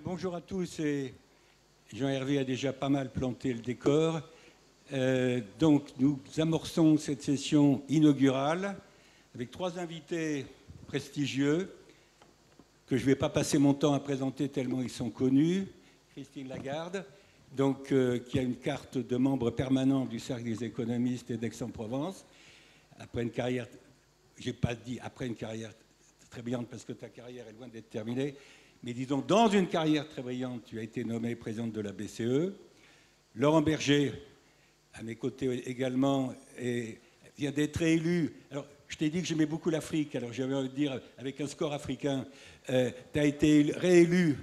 Bonjour à tous. Jean-Hervé a déjà pas mal planté le décor. Donc, nous amorçons cette session inaugurale avec trois invités prestigieux que je ne vais pas passer mon temps à présenter tellement ils sont connus. Christine Lagarde, donc, qui a une carte de membre permanent du Cercle des économistes et d'Aix-en-Provence. Après une carrière, j'ai pas dit après une carrière très brillante parce que ta carrière est loin d'être terminée, mais disons dans une carrière très brillante, tu as été nommée présidente de la BCE. Laurent Berger, à mes côtés également, vient d'être réélu. Alors, je t'ai dit que j'aimais beaucoup l'Afrique, alors j'avais envie de dire, avec un score africain, tu as été réélu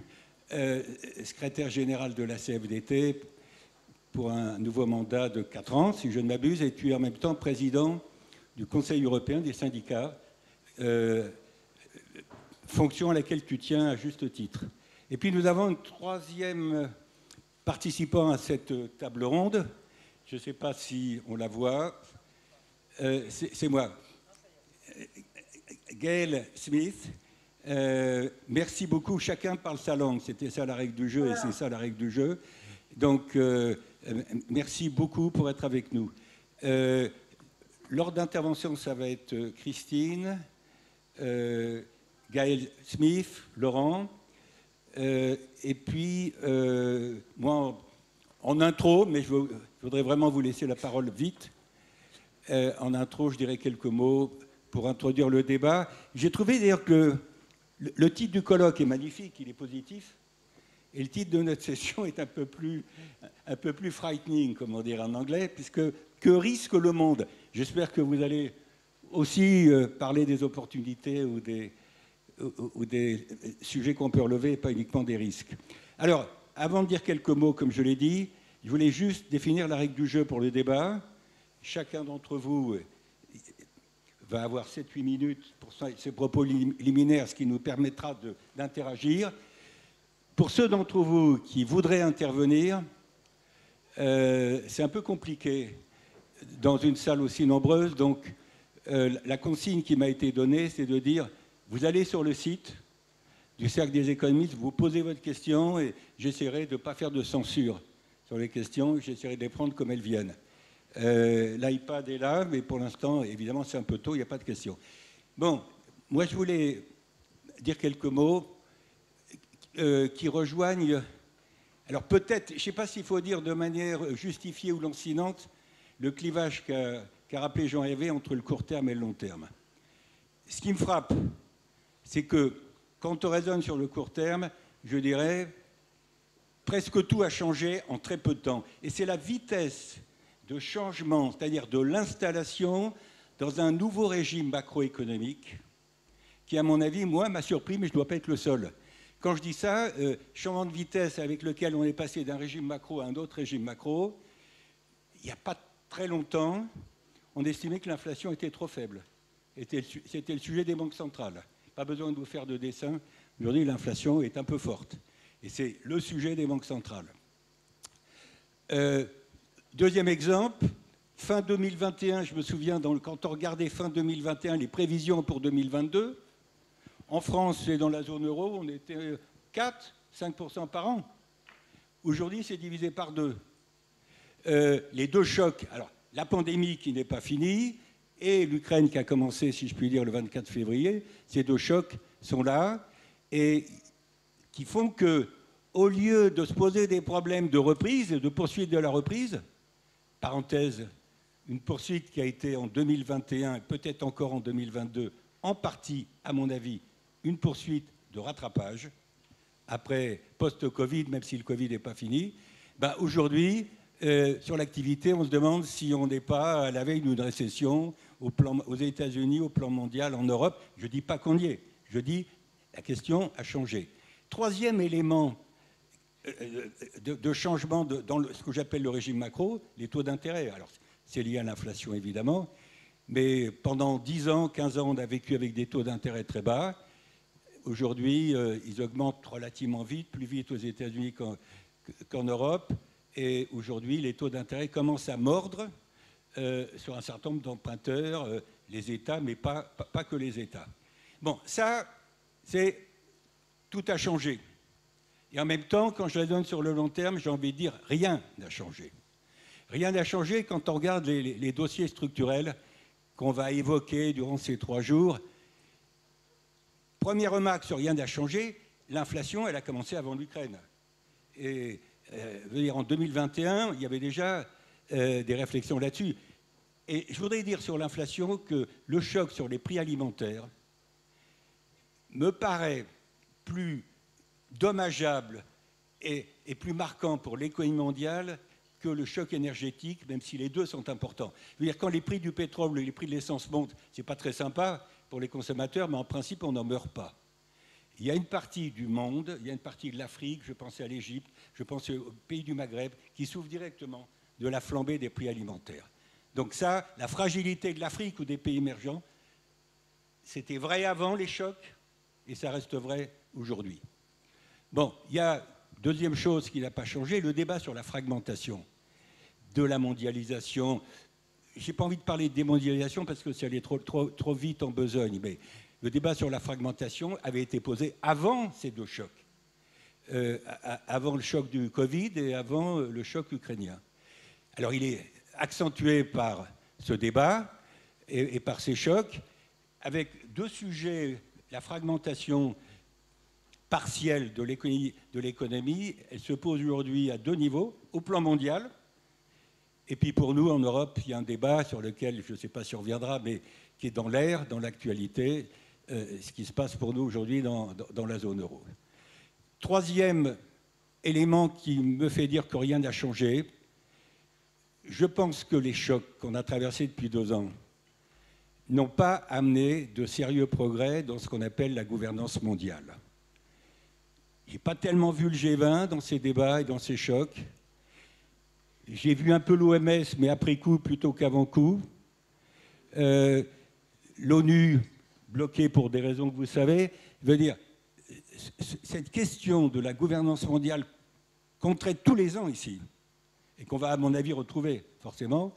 secrétaire général de la CFDT pour un nouveau mandat de 4 ans, si je ne m'abuse, et tu es en même temps président du Conseil européen des syndicats, fonction à laquelle tu tiens à juste titre. Et puis nous avons un troisième participant à cette table ronde. Je ne sais pas si on la voit. C'est moi. Gail Smith. Merci beaucoup. Chacun parle sa langue. C'était ça la règle du jeu et c'est ça la règle du jeu. Donc, merci beaucoup pour être avec nous. L'ordre d'intervention, ça va être Christine, Gail Smith, Laurent, et puis moi en intro, mais je voudrais vraiment vous laisser la parole vite. En intro, je dirais quelques mots pour introduire le débat. J'ai trouvé d'ailleurs que le titre du colloque est magnifique, il est positif, et le titre de notre session est un peu plus frightening, comme on dirait en anglais, puisque que risque le monde? J'espère que vous allez aussi parler des opportunités ou des sujets qu'on peut relever et pas uniquement des risques. Alors, avant de dire quelques mots, comme je l'ai dit, je voulais juste définir la règle du jeu pour le débat. Chacun d'entre vous va avoir 7-8 minutes pour ses propos liminaires, ce qui nous permettra d'interagir. Pour ceux d'entre vous qui voudraient intervenir, c'est un peu compliqué dans une salle aussi nombreuse. Donc, la consigne qui m'a été donnée, c'est de dire, vous allez sur le site du Cercle des économistes, vous posez votre question et j'essaierai de ne pas faire de censure sur les questions, j'essaierai de les prendre comme elles viennent. L'iPad est là, mais pour l'instant, évidemment, c'est un peu tôt, il n'y a pas de questions. Bon, moi, je voulais dire quelques mots qui rejoignent... Alors peut-être, je ne sais pas s'il faut dire de manière justifiée ou lancinante, le clivage qu'a rappelé Jean-Hervé entre le court terme et le long terme. Ce qui me frappe, c'est que quand on raisonne sur le court terme, je dirais, presque tout a changé en très peu de temps. Et c'est la vitesse de changement, c'est-à-dire de l'installation dans un nouveau régime macroéconomique qui, à mon avis, moi, m'a surpris, mais je ne dois pas être le seul. Quand je dis ça, changement de vitesse avec lequel on est passé d'un régime macro à un autre régime macro, il n'y a pas très longtemps, on estimait que l'inflation était trop faible. C'était le sujet des banques centrales. Pas besoin de vous faire de dessin. Aujourd'hui, l'inflation est un peu forte. Et c'est le sujet des banques centrales. Deuxième exemple, fin 2021, je me souviens, quand on regardait fin 2021 les prévisions pour 2022, en France et dans la zone euro, on était 4-5% par an. Aujourd'hui, c'est divisé par 2. Les deux chocs, alors la pandémie qui n'est pas finie et l'Ukraine qui a commencé, si je puis dire, le 24 février, ces deux chocs sont là et qui font que, au lieu de se poser des problèmes de reprise et de poursuite de la reprise, parenthèse, une poursuite qui a été en 2021 et peut-être encore en 2022, en partie, à mon avis, une poursuite de rattrapage, après post-Covid, même si le Covid n'est pas fini, ben aujourd'hui, sur l'activité, on se demande si on n'est pas à la veille d'une récession aux États-Unis, au plan mondial, en Europe. Je ne dis pas qu'on y est. Je dis la question a changé. Troisième élément de changement dans ce que j'appelle le régime macro, les taux d'intérêt. Alors, c'est lié à l'inflation, évidemment, mais pendant 10 ans, 15 ans, on a vécu avec des taux d'intérêt très bas. Aujourd'hui, ils augmentent relativement vite, plus vite aux États-Unis qu'en Europe. Et aujourd'hui, les taux d'intérêt commencent à mordre sur un certain nombre d'emprunteurs, les États, mais pas que les États. Bon, ça, c'est... Tout a changé. Et en même temps, quand je la donne sur le long terme, j'ai envie de dire rien n'a changé. Rien n'a changé quand on regarde les dossiers structurels qu'on va évoquer durant ces 3 jours. Première remarque sur rien n'a changé, l'inflation, elle a commencé avant l'Ukraine. Et en 2021, il y avait déjà des réflexions là-dessus. Et je voudrais dire sur l'inflation que le choc sur les prix alimentaires me paraît plus dommageable et plus marquant pour l'économie mondiale que le choc énergétique, même si les deux sont importants. Je veux dire, quand les prix du pétrole et les prix de l'essence montent, ce n'est pas très sympa pour les consommateurs, mais en principe, on n'en meurt pas. Il y a une partie du monde, il y a une partie de l'Afrique, je pense à l'Égypte, je pense aux pays du Maghreb, qui souffrent directement de la flambée des prix alimentaires. Donc ça, la fragilité de l'Afrique ou des pays émergents, c'était vrai avant les chocs et ça reste vrai aujourd'hui. Bon, il y a deuxième chose qui n'a pas changé, le débat sur la fragmentation de la mondialisation. Je n'ai pas envie de parler de démondialisation parce que c'est allé trop vite en besogne, mais le débat sur la fragmentation avait été posé avant ces 2 chocs, avant le choc du Covid et avant le choc ukrainien. Alors il est accentué par ce débat et par ces chocs, avec 2 sujets, la fragmentation partielle de l'économie, elle se pose aujourd'hui à 2 niveaux, au plan mondial, et puis pour nous en Europe, il y a un débat sur lequel je ne sais pas si on reviendra, mais qui est dans l'air, dans l'actualité, ce qui se passe pour nous aujourd'hui dans la zone euro. Troisième élément qui me fait dire que rien n'a changé, je pense que les chocs qu'on a traversés depuis 2 ans n'ont pas amené de sérieux progrès dans ce qu'on appelle la gouvernance mondiale. Je n'ai pas tellement vu le G20 dans ces débats et dans ces chocs. J'ai vu un peu l'OMS, mais après coup plutôt qu'avant coup. L'ONU, bloquée pour des raisons que vous savez, veut dire, cette question de la gouvernance mondiale qu'on traite tous les ans ici, et qu'on va, à mon avis, retrouver, forcément,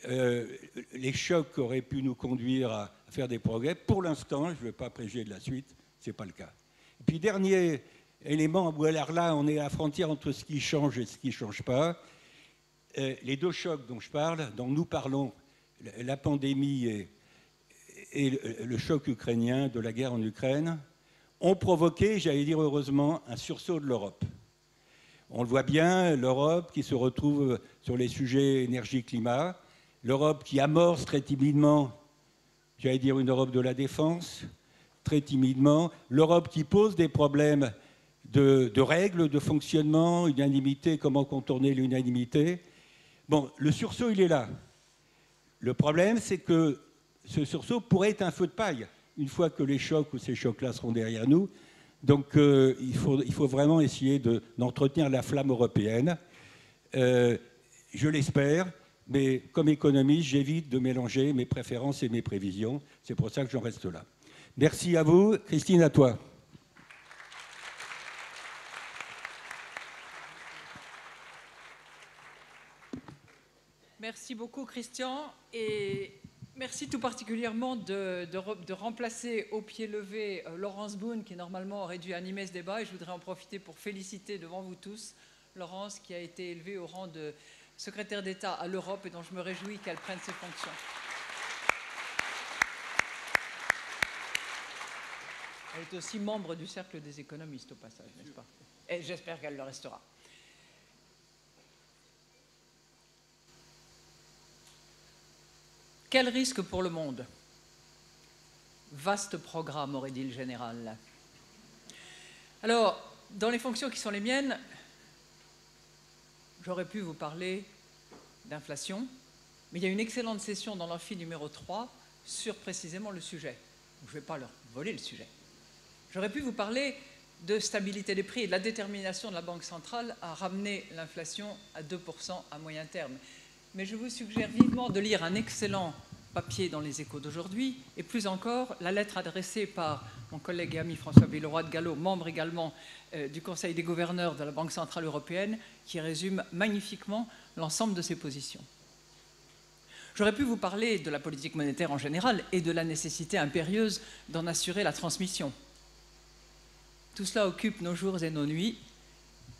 les chocs auraient pu nous conduire à faire des progrès. Pour l'instant, je ne veux pas préjuger de la suite, ce n'est pas le cas. Et puis, dernier élément, alors là, on est à la frontière entre ce qui change et ce qui ne change pas. Les 2 chocs dont je parle, dont nous parlons, la pandémie et le choc ukrainien, de la guerre en Ukraine, ont provoqué, j'allais dire heureusement, un sursaut de l'Europe. On le voit bien, l'Europe qui se retrouve sur les sujets énergie-climat, l'Europe qui amorce très timidement, j'allais dire une Europe de la défense, très timidement, l'Europe qui pose des problèmes de règles, de fonctionnement, unanimité, comment contourner l'unanimité. Bon, le sursaut, il est là. Le problème, c'est que ce sursaut pourrait être un feu de paille, une fois que les chocs ou ces chocs-là seront derrière nous. Donc, il faut vraiment essayer d'entretenir la flamme européenne. Je l'espère, mais comme économiste, j'évite de mélanger mes préférences et mes prévisions. C'est pour ça que j'en reste là. Merci à vous. Christine, à toi. Merci beaucoup, Christian. Et merci tout particulièrement de remplacer au pied levé Laurence Boone, qui normalement aurait dû animer ce débat. Et je voudrais en profiter pour féliciter devant vous tous Laurence, qui a été élevée au rang de secrétaire d'État à l'Europe et dont je me réjouis qu'elle prenne ses fonctions. Elle est aussi membre du cercle des économistes, au passage, n'est-ce pas? Et j'espère qu'elle le restera. Quel risque pour le monde? Vaste programme, aurait dit le général. Alors, dans les fonctions qui sont les miennes, j'aurais pu vous parler d'inflation, mais il y a une excellente session dans l'amphi numéro 3 sur précisément le sujet. Je ne vais pas leur voler le sujet. J'aurais pu vous parler de stabilité des prix et de la détermination de la Banque centrale à ramener l'inflation à 2% à moyen terme. Mais je vous suggère vivement de lire un excellent papier dans les Échos d'aujourd'hui, et plus encore, la lettre adressée par mon collègue et ami François Villeroy de Galhau, membre également du Conseil des gouverneurs de la Banque centrale européenne, qui résume magnifiquement l'ensemble de ses positions. J'aurais pu vous parler de la politique monétaire en général et de la nécessité impérieuse d'en assurer la transmission. Tout cela occupe nos jours et nos nuits,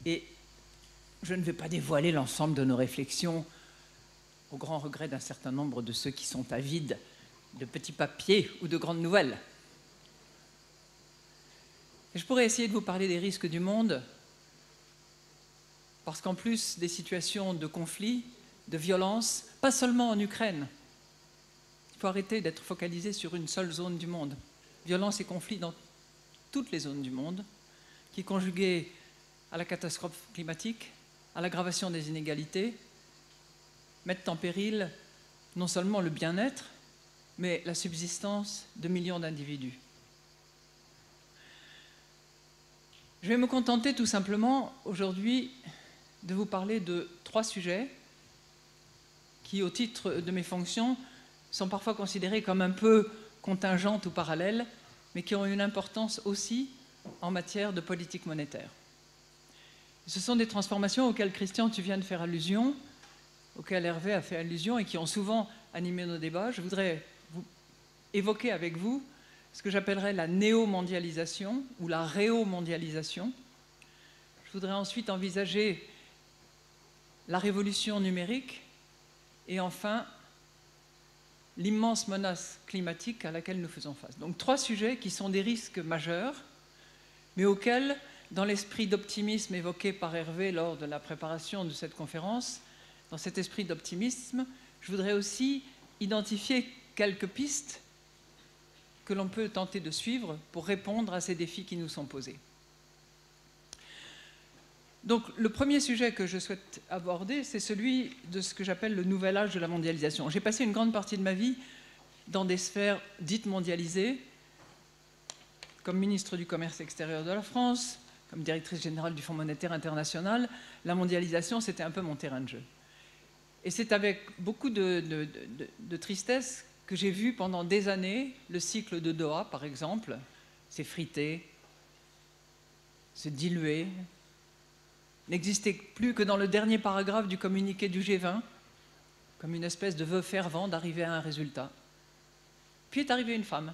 Et je ne vais pas dévoiler l'ensemble de nos réflexions, au grand regret d'un certain nombre de ceux qui sont avides de petits papiers ou de grandes nouvelles. Et je pourrais essayer de vous parler des risques du monde, parce qu'en plus des situations de conflit, de violence, pas seulement en Ukraine, il faut arrêter d'être focalisé sur une seule zone du monde. Violence et conflits dans toutes les zones du monde, qui conjugués à la catastrophe climatique, à l'aggravation des inégalités, mettent en péril non seulement le bien-être, mais la subsistance de millions d'individus. Je vais me contenter tout simplement aujourd'hui de vous parler de 3 sujets qui, au titre de mes fonctions, sont parfois considérées comme un peu contingentes ou parallèles, mais qui ont une importance aussi en matière de politique monétaire. Ce sont des transformations auxquelles, Christian, tu viens de faire allusion, auxquelles Hervé a fait allusion et qui ont souvent animé nos débats. Je voudrais évoquer avec vous ce que j'appellerais la néo-mondialisation ou la réo-mondialisation. Je voudrais ensuite envisager la révolution numérique et enfin l'immense menace climatique à laquelle nous faisons face. Donc 3 sujets qui sont des risques majeurs, mais auxquels, dans l'esprit d'optimisme évoqué par Hervé lors de la préparation de cette conférence, dans cet esprit d'optimisme, je voudrais aussi identifier quelques pistes que l'on peut tenter de suivre pour répondre à ces défis qui nous sont posés. Donc, le premier sujet que je souhaite aborder, c'est celui de ce que j'appelle le nouvel âge de la mondialisation. J'ai passé une grande partie de ma vie dans des sphères dites mondialisées, comme ministre du Commerce extérieur de la France, comme directrice générale du Fonds monétaire international. La mondialisation, c'était un peu mon terrain de jeu. Et c'est avec beaucoup de tristesse que j'ai vu pendant des années le cycle de Doha, par exemple, s'effriter, se diluer, n'existait plus que dans le dernier paragraphe du communiqué du G20, comme une espèce de vœu fervent d'arriver à un résultat. Puis est arrivée une femme.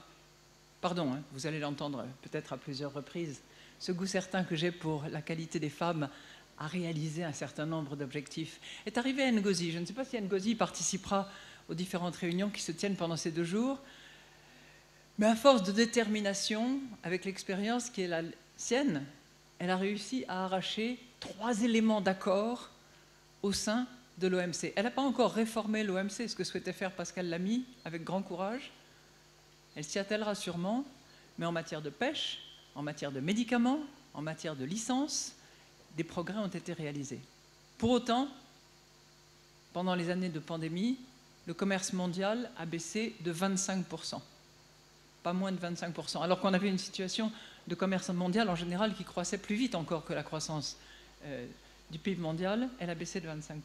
Pardon, hein, vous allez l'entendre peut-être à plusieurs reprises, ce goût certain que j'ai pour la qualité des femmes à réaliser un certain nombre d'objectifs. Est arrivée Ngozi. Je ne sais pas si Ngozi participera aux différentes réunions qui se tiennent pendant ces 2 jours, mais à force de détermination, avec l'expérience qui est la sienne, elle a réussi à arracher 3 éléments d'accord au sein de l'OMC. Elle n'a pas encore réformé l'OMC, ce que souhaitait faire Pascal Lamy, avec grand courage. Elle s'y attellera sûrement, mais en matière de pêche, en matière de médicaments, en matière de licences, des progrès ont été réalisés. Pour autant, pendant les années de pandémie, le commerce mondial a baissé de 25%. Pas moins de 25%, alors qu'on avait une situation de commerce mondial en général qui croissait plus vite encore que la croissance du PIB mondial. Elle a baissé de 25%.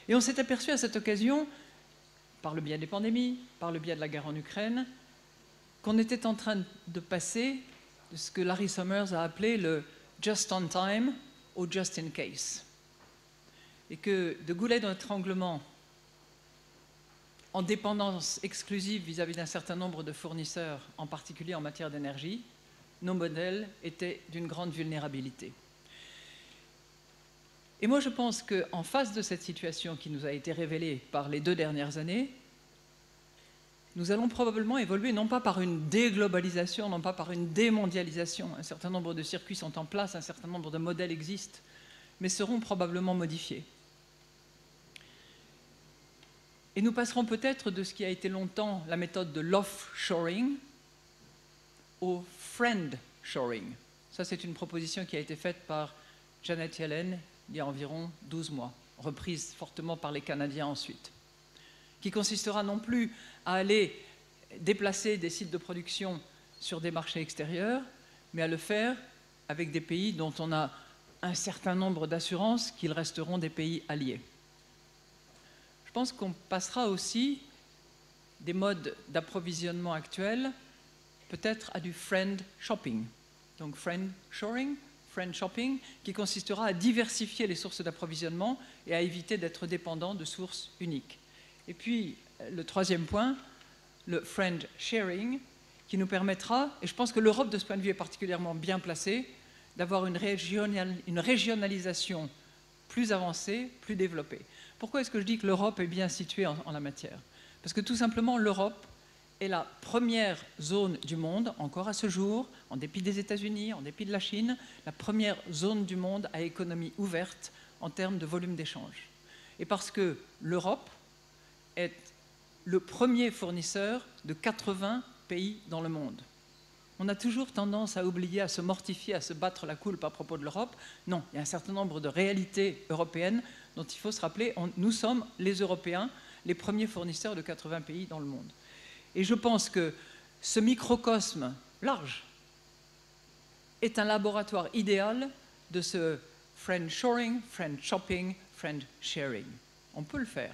Et on s'est aperçu à cette occasion, par le biais des pandémies, par le biais de la guerre en Ukraine, qu'on était en train de passer de ce que Larry Summers a appelé le just on time au just in case. Et que de goulet d'étranglement en dépendance exclusive vis-à-vis d'un certain nombre de fournisseurs, en particulier en matière d'énergie, nos modèles étaient d'une grande vulnérabilité. Et moi, je pense qu'en face de cette situation qui nous a été révélée par les 2 dernières années, nous allons probablement évoluer non pas par une déglobalisation, non pas par une démondialisation. Un certain nombre de circuits sont en place, un certain nombre de modèles existent, mais seront probablement modifiés. Et nous passerons peut-être de ce qui a été longtemps la méthode de l'offshoring au friendshoring. Ça, c'est une proposition qui a été faite par Janet Yellen il y a environ 12 mois, reprise fortement par les Canadiens ensuite, qui consistera non plus à aller déplacer des sites de production sur des marchés extérieurs, mais à le faire avec des pays dont on a un certain nombre d'assurances qu'ils resteront des pays alliés. Je pense qu'on passera aussi des modes d'approvisionnement actuels peut-être à du friend shopping. Donc friend shopping, qui consistera à diversifier les sources d'approvisionnement et à éviter d'être dépendant de sources uniques. Et puis, le 3e point, le friend sharing, qui nous permettra, et je pense que l'Europe de ce point de vue est particulièrement bien placée, d'avoir une régionalisation plus avancée, plus développée. Pourquoi est-ce que je dis que l'Europe est bien située en la matière? Parce que tout simplement, l'Europe est la première zone du monde, encore à ce jour, en dépit des États-Unis, en dépit de la Chine, la première zone du monde à économie ouverte en termes de volume d'échange. Et parce que l'Europe est le premier fournisseur de 80 pays dans le monde. On a toujours tendance à oublier, à se mortifier, à se battre la coulpe à propos de l'Europe. Non, il y a un certain nombre de réalités européennes dont il faut se rappeler. Nous sommes, les Européens, les premiers fournisseurs de 80 pays dans le monde. Et je pense que ce microcosme large est un laboratoire idéal de ce friend shoring, friend shopping, friend sharing. On peut le faire.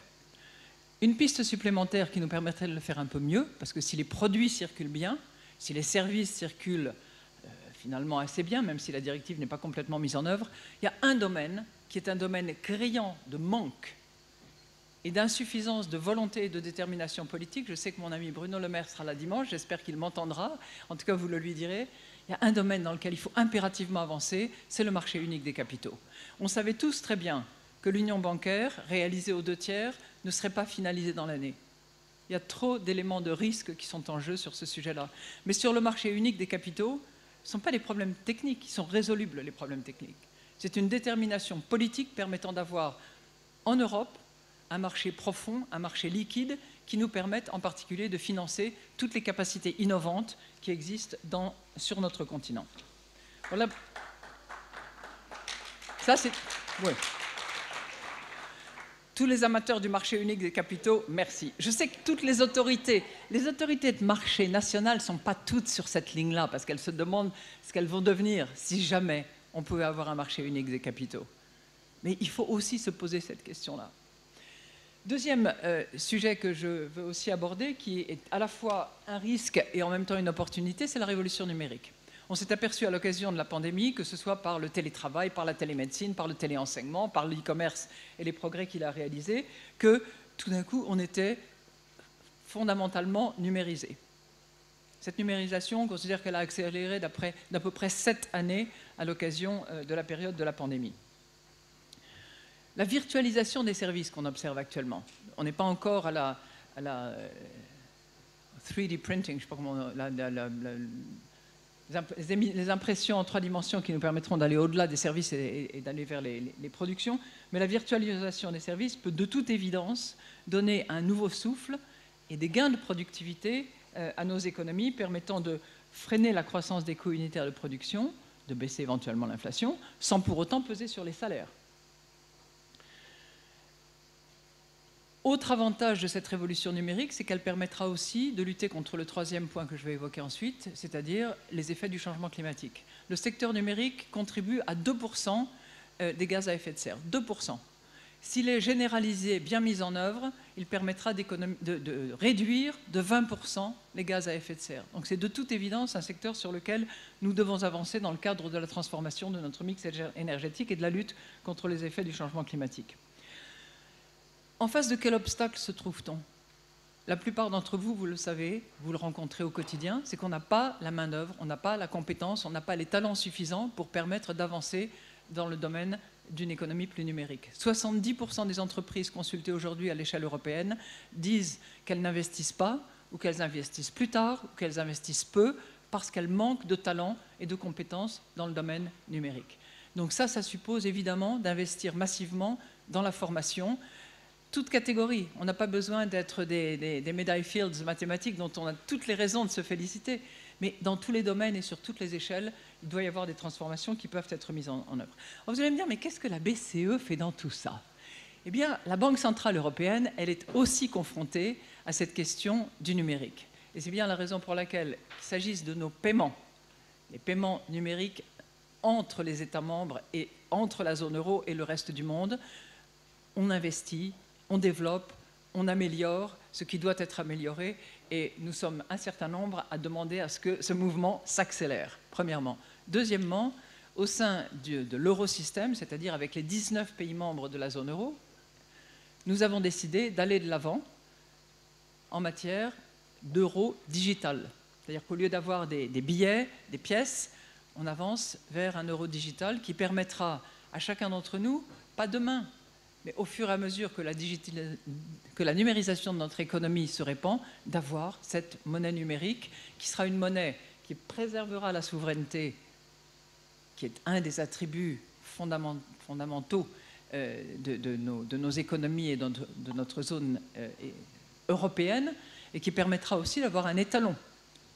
Une piste supplémentaire qui nous permettrait de le faire un peu mieux, parce que si les produits circulent bien, si les services circulent finalement assez bien, même si la directive n'est pas complètement mise en œuvre, il y a un domaine qui est un domaine criant de manque et d'insuffisance de volonté et de détermination politique. Je sais que mon ami Bruno Le Maire sera là dimanche, j'espère qu'il m'entendra, en tout cas vous le lui direz. Il y a un domaine dans lequel il faut impérativement avancer, c'est le marché unique des capitaux. On savait tous très bien que l'union bancaire, réalisée aux 2/3, ne serait pas finalisée dans l'année. Il y a trop d'éléments de risque qui sont en jeu sur ce sujet-là. Mais sur le marché unique des capitaux, ce ne sont pas des problèmes techniques, ils sont résolubles, les problèmes techniques. C'est une détermination politique permettant d'avoir en Europe un marché profond, un marché liquide qui nous permette en particulier de financer toutes les capacités innovantes qui existent sur notre continent. Voilà. Ça, c'est... Ouais. Tous les amateurs du marché unique des capitaux, merci. Je sais que toutes les autorités de marché national ne sont pas toutes sur cette ligne-là, parce qu'elles se demandent ce qu'elles vont devenir si jamais on pouvait avoir un marché unique des capitaux. Mais il faut aussi se poser cette question-là. Deuxième sujet que je veux aussi aborder, qui est à la fois un risque et en même temps une opportunité, c'est la révolution numérique. On s'est aperçu à l'occasion de la pandémie, que ce soit par le télétravail, par la télémédecine, par le téléenseignement, par l'e-commerce et les progrès qu'il a réalisés, que tout d'un coup, on était fondamentalement numérisé. Cette numérisation, on considère qu'elle a accéléré d'à peu près 7 années à l'occasion de la période de la pandémie. La virtualisation des services qu'on observe actuellement, on n'est pas encore à la 3D printing, je ne sais pas comment... les impressions en 3 dimensions qui nous permettront d'aller au-delà des services et d'aller vers les productions. Mais la virtualisation des services peut de toute évidence donner un nouveau souffle et des gains de productivité à nos économies, permettant de freiner la croissance des coûts unitaires de production, de baisser éventuellement l'inflation, sans pour autant peser sur les salaires. Autre avantage de cette révolution numérique, c'est qu'elle permettra aussi de lutter contre le troisième point que je vais évoquer ensuite, c'est-à-dire les effets du changement climatique. Le secteur numérique contribue à 2% des gaz à effet de serre. 2%. S'il est généralisé, bien mis en œuvre, il permettra de réduire de 20% les gaz à effet de serre. Donc c'est de toute évidence un secteur sur lequel nous devons avancer dans le cadre de la transformation de notre mix énergétique et de la lutte contre les effets du changement climatique. En face de quel obstacle se trouve-t-on? La plupart d'entre vous, vous le savez, vous le rencontrez au quotidien, c'est qu'on n'a pas la main-d'œuvre, on n'a pas la compétence, on n'a pas les talents suffisants pour permettre d'avancer dans le domaine d'une économie plus numérique. 70% des entreprises consultées aujourd'hui à l'échelle européenne disent qu'elles n'investissent pas, ou qu'elles investissent plus tard, ou qu'elles investissent peu, parce qu'elles manquent de talents et de compétences dans le domaine numérique. Donc ça suppose évidemment d'investir massivement dans la formation, toute catégorie. On n'a pas besoin d'être des médailles Fields mathématiques dont on a toutes les raisons de se féliciter, mais dans tous les domaines et sur toutes les échelles, il doit y avoir des transformations qui peuvent être mises en œuvre. Alors vous allez me dire, mais qu'est-ce que la BCE fait dans tout ça? Eh bien, la Banque centrale européenne, elle est aussi confrontée à cette question du numérique. Et c'est bien la raison pour laquelle, qu'il s'agisse de nos paiements, les paiements numériques entre les États membres et entre la zone euro et le reste du monde, on investit, on développe, on améliore ce qui doit être amélioré et nous sommes un certain nombre à demander à ce que ce mouvement s'accélère, premièrement. Deuxièmement, au sein de l'eurosystème, c'est-à-dire avec les 19 pays membres de la zone euro, nous avons décidé d'aller de l'avant en matière d'euro digital. C'est-à-dire qu'au lieu d'avoir des billets, des pièces, on avance vers un euro digital qui permettra à chacun d'entre nous, pas demain, mais au fur et à mesure que la numérisation de notre économie se répand, d'avoir cette monnaie numérique qui sera une monnaie qui préservera la souveraineté, qui est un des attributs fondamentaux de nos économies et de notre zone européenne, et qui permettra aussi d'avoir un étalon.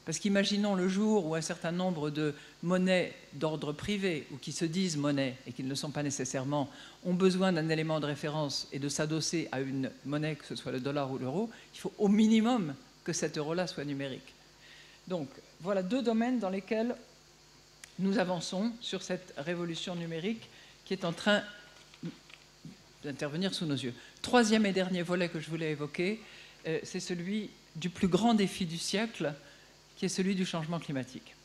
Parce qu'imaginons le jour où un certain nombre de monnaies d'ordre privé, ou qui se disent monnaies et qui ne le sont pas nécessairement, ont besoin d'un élément de référence et de s'adosser à une monnaie, que ce soit le dollar ou l'euro, il faut au minimum que cet euro-là soit numérique. Donc voilà deux domaines dans lesquels nous avançons sur cette révolution numérique qui est en train d'intervenir sous nos yeux. Troisième et dernier volet que je voulais évoquer, c'est celui du plus grand défi du siècle, qui est celui du changement climatique.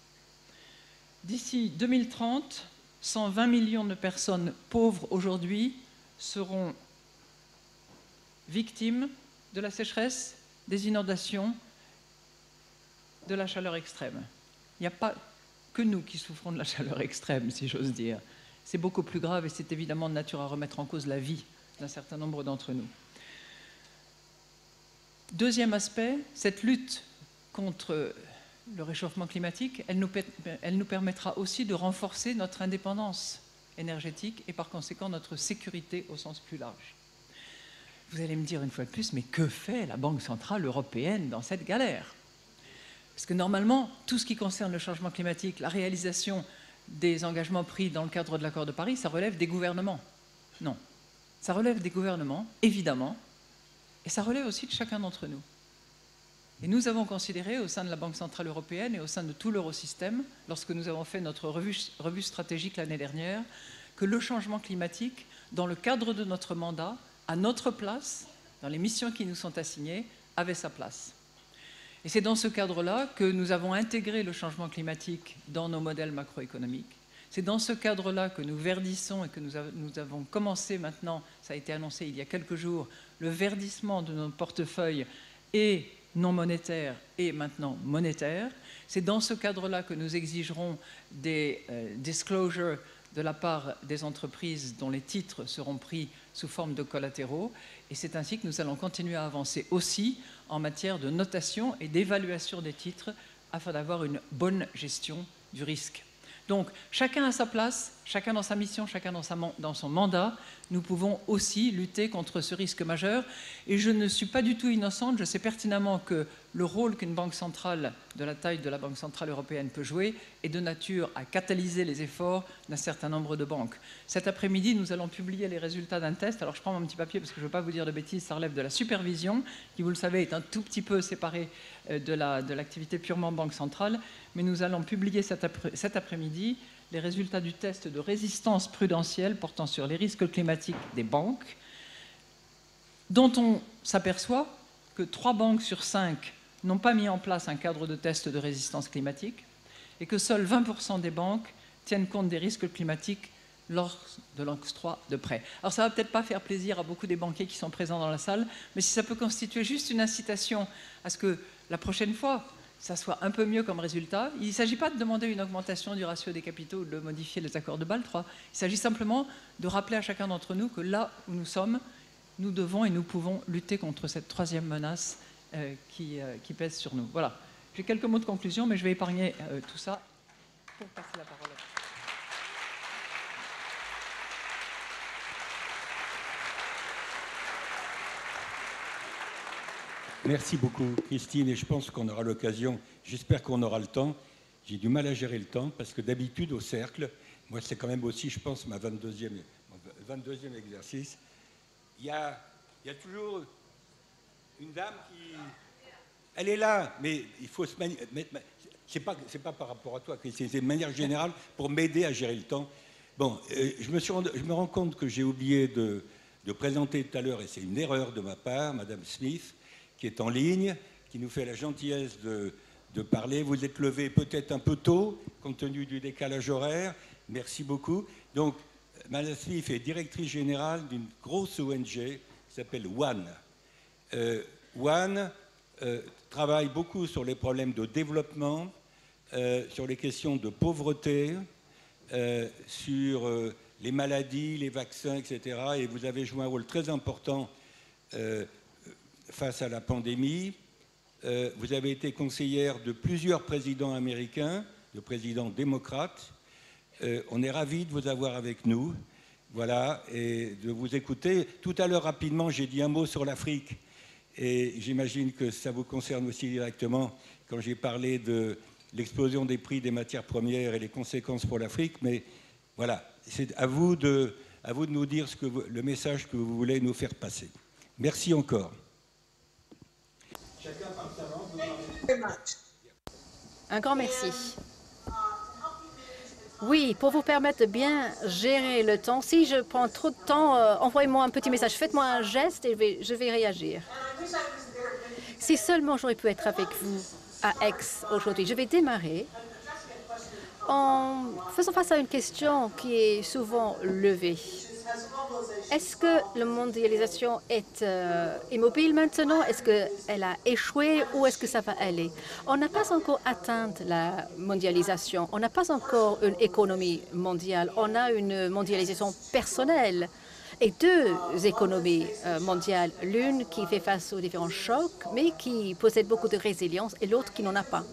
D'ici 2030, 120 millions de personnes pauvres aujourd'hui seront victimes de la sécheresse, des inondations, de la chaleur extrême. Il n'y a pas que nous qui souffrons de la chaleur extrême, si j'ose dire. C'est beaucoup plus grave et c'est évidemment de nature à remettre en cause la vie d'un certain nombre d'entre nous. Deuxième aspect, cette lutte contre le réchauffement climatique, elle nous permettra aussi de renforcer notre indépendance énergétique et par conséquent notre sécurité au sens plus large. Vous allez me dire une fois de plus, mais que fait la Banque centrale européenne dans cette galère? Parce que normalement, tout ce qui concerne le changement climatique, la réalisation des engagements pris dans le cadre de l'accord de Paris, ça relève des gouvernements. Non, ça relève des gouvernements, évidemment, et ça relève aussi de chacun d'entre nous. Et nous avons considéré au sein de la Banque centrale européenne et au sein de tout l'eurosystème, lorsque nous avons fait notre revue stratégique l'année dernière, que le changement climatique, dans le cadre de notre mandat, à notre place, dans les missions qui nous sont assignées, avait sa place. Et c'est dans ce cadre-là que nous avons intégré le changement climatique dans nos modèles macroéconomiques. C'est dans ce cadre-là que nous verdissons et que nous avons commencé maintenant, ça a été annoncé il y a quelques jours, le verdissement de nos portefeuilles et non monétaire et maintenant monétaire. C'est dans ce cadre-là que nous exigerons des disclosures de la part des entreprises dont les titres seront pris sous forme de collatéraux. Et c'est ainsi que nous allons continuer à avancer aussi en matière de notation et d'évaluation des titres afin d'avoir une bonne gestion du risque. Donc, chacun à sa place, chacun dans sa mission, chacun dans son mandat, nous pouvons aussi lutter contre ce risque majeur. Et je ne suis pas du tout innocente, je sais pertinemment que le rôle qu'une banque centrale de la taille de la Banque centrale européenne peut jouer est de nature à catalyser les efforts d'un certain nombre de banques. Cet après-midi, nous allons publier les résultats d'un test. Alors, je prends mon petit papier parce que je ne veux pas vous dire de bêtises, ça relève de la supervision, qui, vous le savez, est un tout petit peu séparée de l'activité purement banque centrale. Mais nous allons publier cet après-midi les résultats du test de résistance prudentielle portant sur les risques climatiques des banques, dont on s'aperçoit que 3 banques sur 5 n'ont pas mis en place un cadre de test de résistance climatique et que seuls 20% des banques tiennent compte des risques climatiques lors de l'octroi de prêts. Alors ça ne va peut-être pas faire plaisir à beaucoup des banquiers qui sont présents dans la salle, mais si ça peut constituer juste une incitation à ce que la prochaine fois, ça soit un peu mieux comme résultat. Il ne s'agit pas de demander une augmentation du ratio des capitaux ou de modifier les accords de Bâle III. Il s'agit simplement de rappeler à chacun d'entre nous que là où nous sommes, nous devons et nous pouvons lutter contre cette troisième menace qui pèse sur nous. Voilà. J'ai quelques mots de conclusion, mais je vais épargner tout ça pour passer la parole. Merci beaucoup, Christine, et je pense qu'on aura l'occasion, j'espère qu'on aura le temps. J'ai du mal à gérer le temps, parce que d'habitude, au cercle, moi, c'est quand même aussi, je pense, mon 22e exercice, il y a toujours une dame qui... Elle est là, mais il faut se mettre... C'est pas par rapport à toi, Christine, c'est de manière générale pour m'aider à gérer le temps. Bon, je me rends compte que j'ai oublié de présenter tout à l'heure, et c'est une erreur de ma part, Madame Smith, qui est en ligne, qui nous fait la gentillesse de parler. Vous êtes levé peut-être un peu tôt, compte tenu du décalage horaire. Merci beaucoup. Donc, Madame Smith est directrice générale d'une grosse ONG qui s'appelle One. One travaille beaucoup sur les problèmes de développement sur les questions de pauvreté, sur les maladies, les vaccins, etc. Et vous avez joué un rôle très important face à la pandémie. Vous avez été conseillère de plusieurs présidents américains, de présidents démocrates. On est ravis de vous avoir avec nous, voilà, et de vous écouter. Tout à l'heure, rapidement, j'ai dit un mot sur l'Afrique, et j'imagine que ça vous concerne aussi directement quand j'ai parlé de l'explosion des prix des matières premières et les conséquences pour l'Afrique. Mais voilà, c'est à vous de nous dire le message que vous voulez nous faire passer. Merci encore. Chacun par sa langue. Un grand merci. Oui, pour vous permettre de bien gérer le temps, si je prends trop de temps, envoyez-moi un petit message, faites-moi un geste et je vais réagir. Si seulement j'aurais pu être avec vous à Aix aujourd'hui, je vais démarrer en faisant face à une question qui est souvent levée. Est-ce que la mondialisation est immobile maintenant? Est-ce qu'elle a échoué ou est-ce que ça va aller? On n'a pas encore atteint la mondialisation. On n'a pas encore une économie mondiale. On a une mondialisation personnelle et deux économies mondiales. L'une qui fait face aux différents chocs, mais qui possède beaucoup de résilience, et l'autre qui n'en a pas.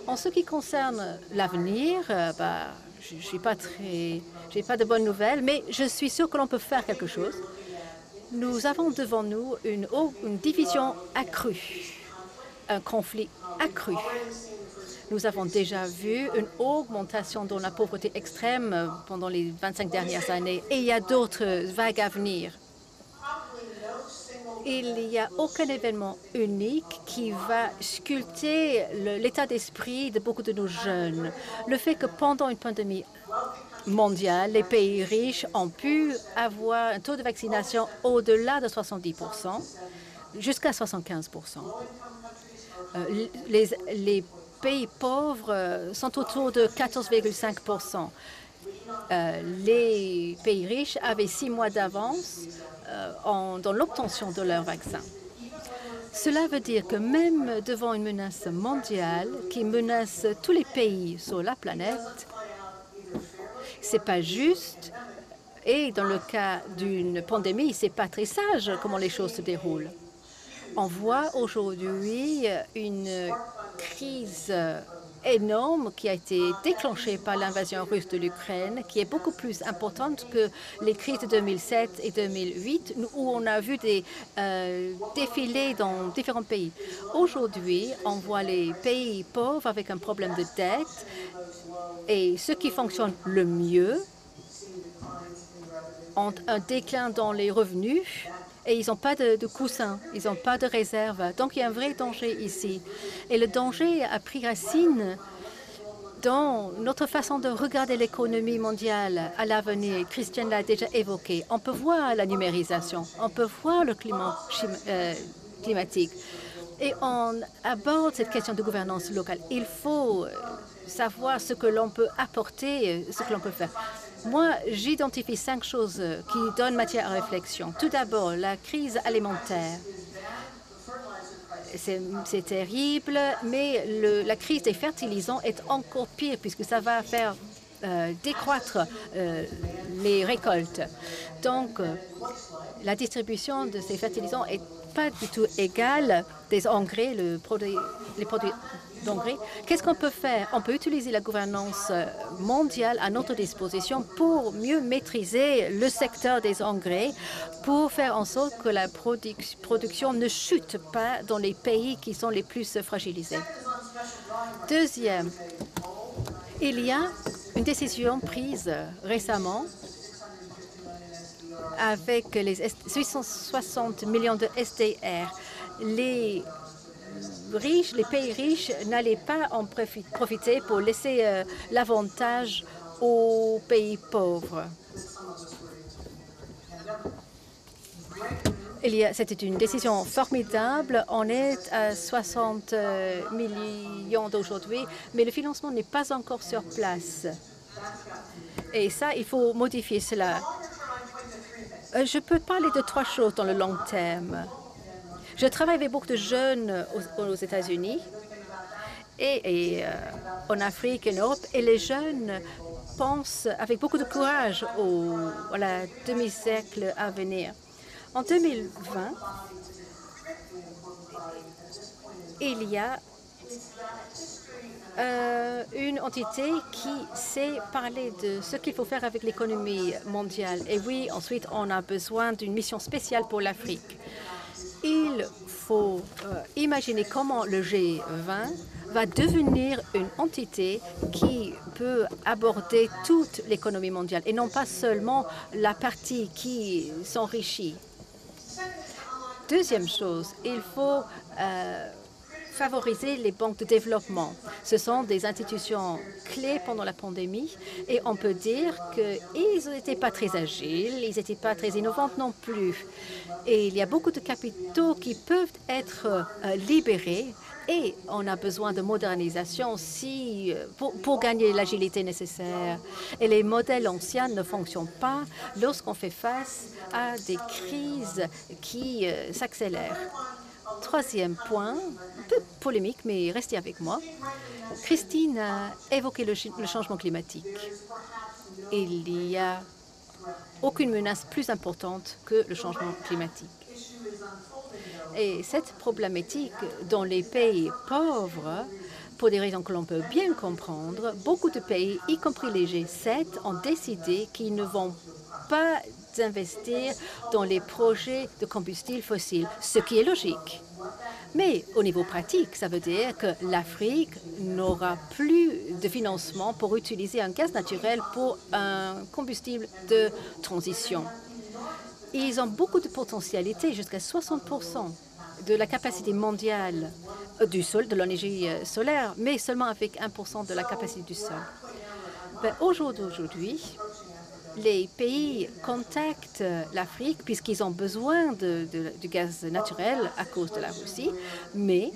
En ce qui concerne l'avenir, je n'ai pas de bonnes nouvelles, mais je suis sûre que l'on peut faire quelque chose. Nous avons devant nous une division accrue, un conflit accru. Nous avons déjà vu une augmentation dans la pauvreté extrême pendant les 25 dernières années, et il y a d'autres vagues à venir. Il n'y a aucun événement unique qui va sculpter l'état d'esprit de beaucoup de nos jeunes. Le fait que pendant une pandémie mondiale, les pays riches ont pu avoir un taux de vaccination au-delà de 70%, jusqu'à 75%. Les pays pauvres sont autour de 14,5%. Les pays riches avaient 6 mois d'avance dans l'obtention de leur vaccin. Cela veut dire que même devant une menace mondiale qui menace tous les pays sur la planète, ce n'est pas juste. Et dans le cas d'une pandémie, ce n'est pas très sage comment les choses se déroulent. On voit aujourd'hui une crise énorme qui a été déclenchée par l'invasion russe de l'Ukraine, qui est beaucoup plus importante que les crises de 2007 et 2008, où on a vu des défilés dans différents pays. Aujourd'hui, on voit les pays pauvres avec un problème de dette, et ceux qui fonctionnent le mieux ont un déclin dans les revenus, et ils n'ont pas de coussin, ils n'ont pas de réserve. Donc, il y a un vrai danger ici. Et le danger a pris racine dans notre façon de regarder l'économie mondiale à l'avenir. Christiane l'a déjà évoqué. On peut voir la numérisation, on peut voir le climat climatique. Et on aborde cette question de gouvernance locale. Il faut savoir ce que l'on peut apporter, ce que l'on peut faire. Moi, j'identifie 5 choses qui donnent matière à réflexion. Tout d'abord, la crise alimentaire. C'est terrible, mais la crise des fertilisants est encore pire puisque ça va faire décroître les récoltes. Donc, la distribution de ces fertilisants n'est pas du tout égale des engrais, les produits d'engrais. Qu'est-ce qu'on peut faire? On peut utiliser la gouvernance mondiale à notre disposition pour mieux maîtriser le secteur des engrais, pour faire en sorte que la production ne chute pas dans les pays qui sont les plus fragilisés. Deuxième, il y a une décision prise récemment avec les 660 millions de SDR. Les pays riches n'allaient pas en profiter pour laisser l'avantage aux pays pauvres. C'était une décision formidable. On est à 60 millions d'aujourd'hui, mais le financement n'est pas encore sur place. Et ça, il faut modifier cela. Je peux parler de 3 choses dans le long terme. Je travaille avec beaucoup de jeunes aux États-Unis en Afrique et en Europe. Et les jeunes pensent avec beaucoup de courage à la demi-siècle à venir. En 2020, il y a une entité qui sait parler de ce qu'il faut faire avec l'économie mondiale. Et oui, ensuite, on a besoin d'une mission spéciale pour l'Afrique. Il faut imaginer comment le G20 va devenir une entité qui peut aborder toute l'économie mondiale et non pas seulement la partie qui s'enrichit. Deuxième chose, il faut favoriser les banques de développement. Ce sont des institutions clés pendant la pandémie et on peut dire qu'ils n'étaient pas très agiles, ils n'étaient pas très innovants non plus. Et il y a beaucoup de capitaux qui peuvent être libérés et on a besoin de modernisation pour gagner l'agilité nécessaire. Et les modèles anciens ne fonctionnent pas lorsqu'on fait face à des crises qui s'accélèrent. Troisième point, un peu polémique, mais restez avec moi. Christine a évoqué le changement climatique. Il n'y a aucune menace plus importante que le changement climatique. Et cette problématique dans les pays pauvres, pour des raisons que l'on peut bien comprendre, beaucoup de pays, y compris les G7, ont décidé qu'ils ne vont pas investir dans les projets de combustibles fossiles, ce qui est logique. Mais au niveau pratique, ça veut dire que l'Afrique n'aura plus de financement pour utiliser un gaz naturel pour un combustible de transition. Ils ont beaucoup de potentialité, jusqu'à 60% de la capacité mondiale de l'énergie solaire, mais seulement avec 1% de la capacité du sol. Aujourd'hui, les pays contactent l'Afrique puisqu'ils ont besoin du gaz naturel à cause de la Russie, mais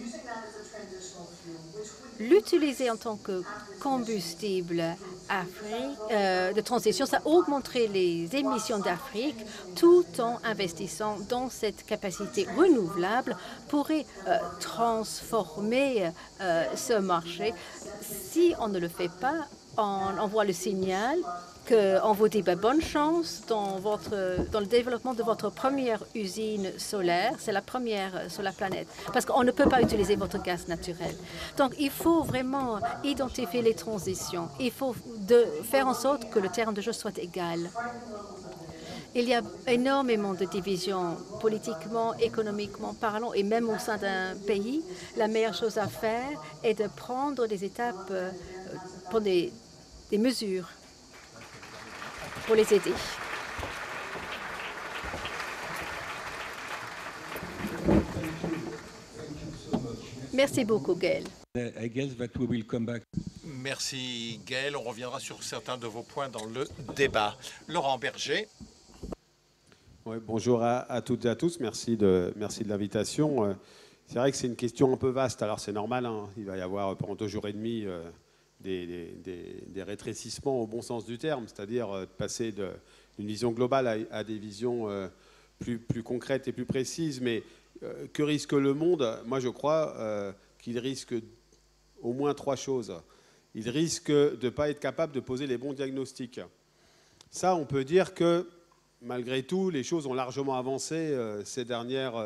l'utiliser en tant que combustible de transition, ça augmenterait les émissions d'Afrique tout en investissant dans cette capacité renouvelable pourrait transformer ce marché. Si on ne le fait pas, on envoie le signal qu'on vous dit bonne chance dans le développement de votre première usine solaire. C'est la première sur la planète, parce qu'on ne peut pas utiliser votre gaz naturel. Donc, il faut vraiment identifier les transitions. Il faut faire en sorte que le terrain de jeu soit égal. Il y a énormément de divisions politiquement, économiquement parlant, et même au sein d'un pays. La meilleure chose à faire est de prendre des étapes pour des mesures pour les aider. Merci beaucoup, Gaël. I guess that we will come back. Merci, Gaël. On reviendra sur certains de vos points dans le débat. Laurent Berger. Ouais, bonjour à toutes et à tous. Merci de l'invitation. C'est vrai que c'est une question un peu vaste. Alors, c'est normal. Hein, il va y avoir pendant 2 jours et demi des rétrécissements au bon sens du terme, c'est-à-dire de passer d'une vision globale à des visions plus concrètes et plus précises. Mais que risque le monde? Moi, je crois qu'il risque au moins 3 choses. Il risque de ne pas être capable de poser les bons diagnostics. Ça, on peut dire que, malgré tout, les choses ont largement avancé ces dernières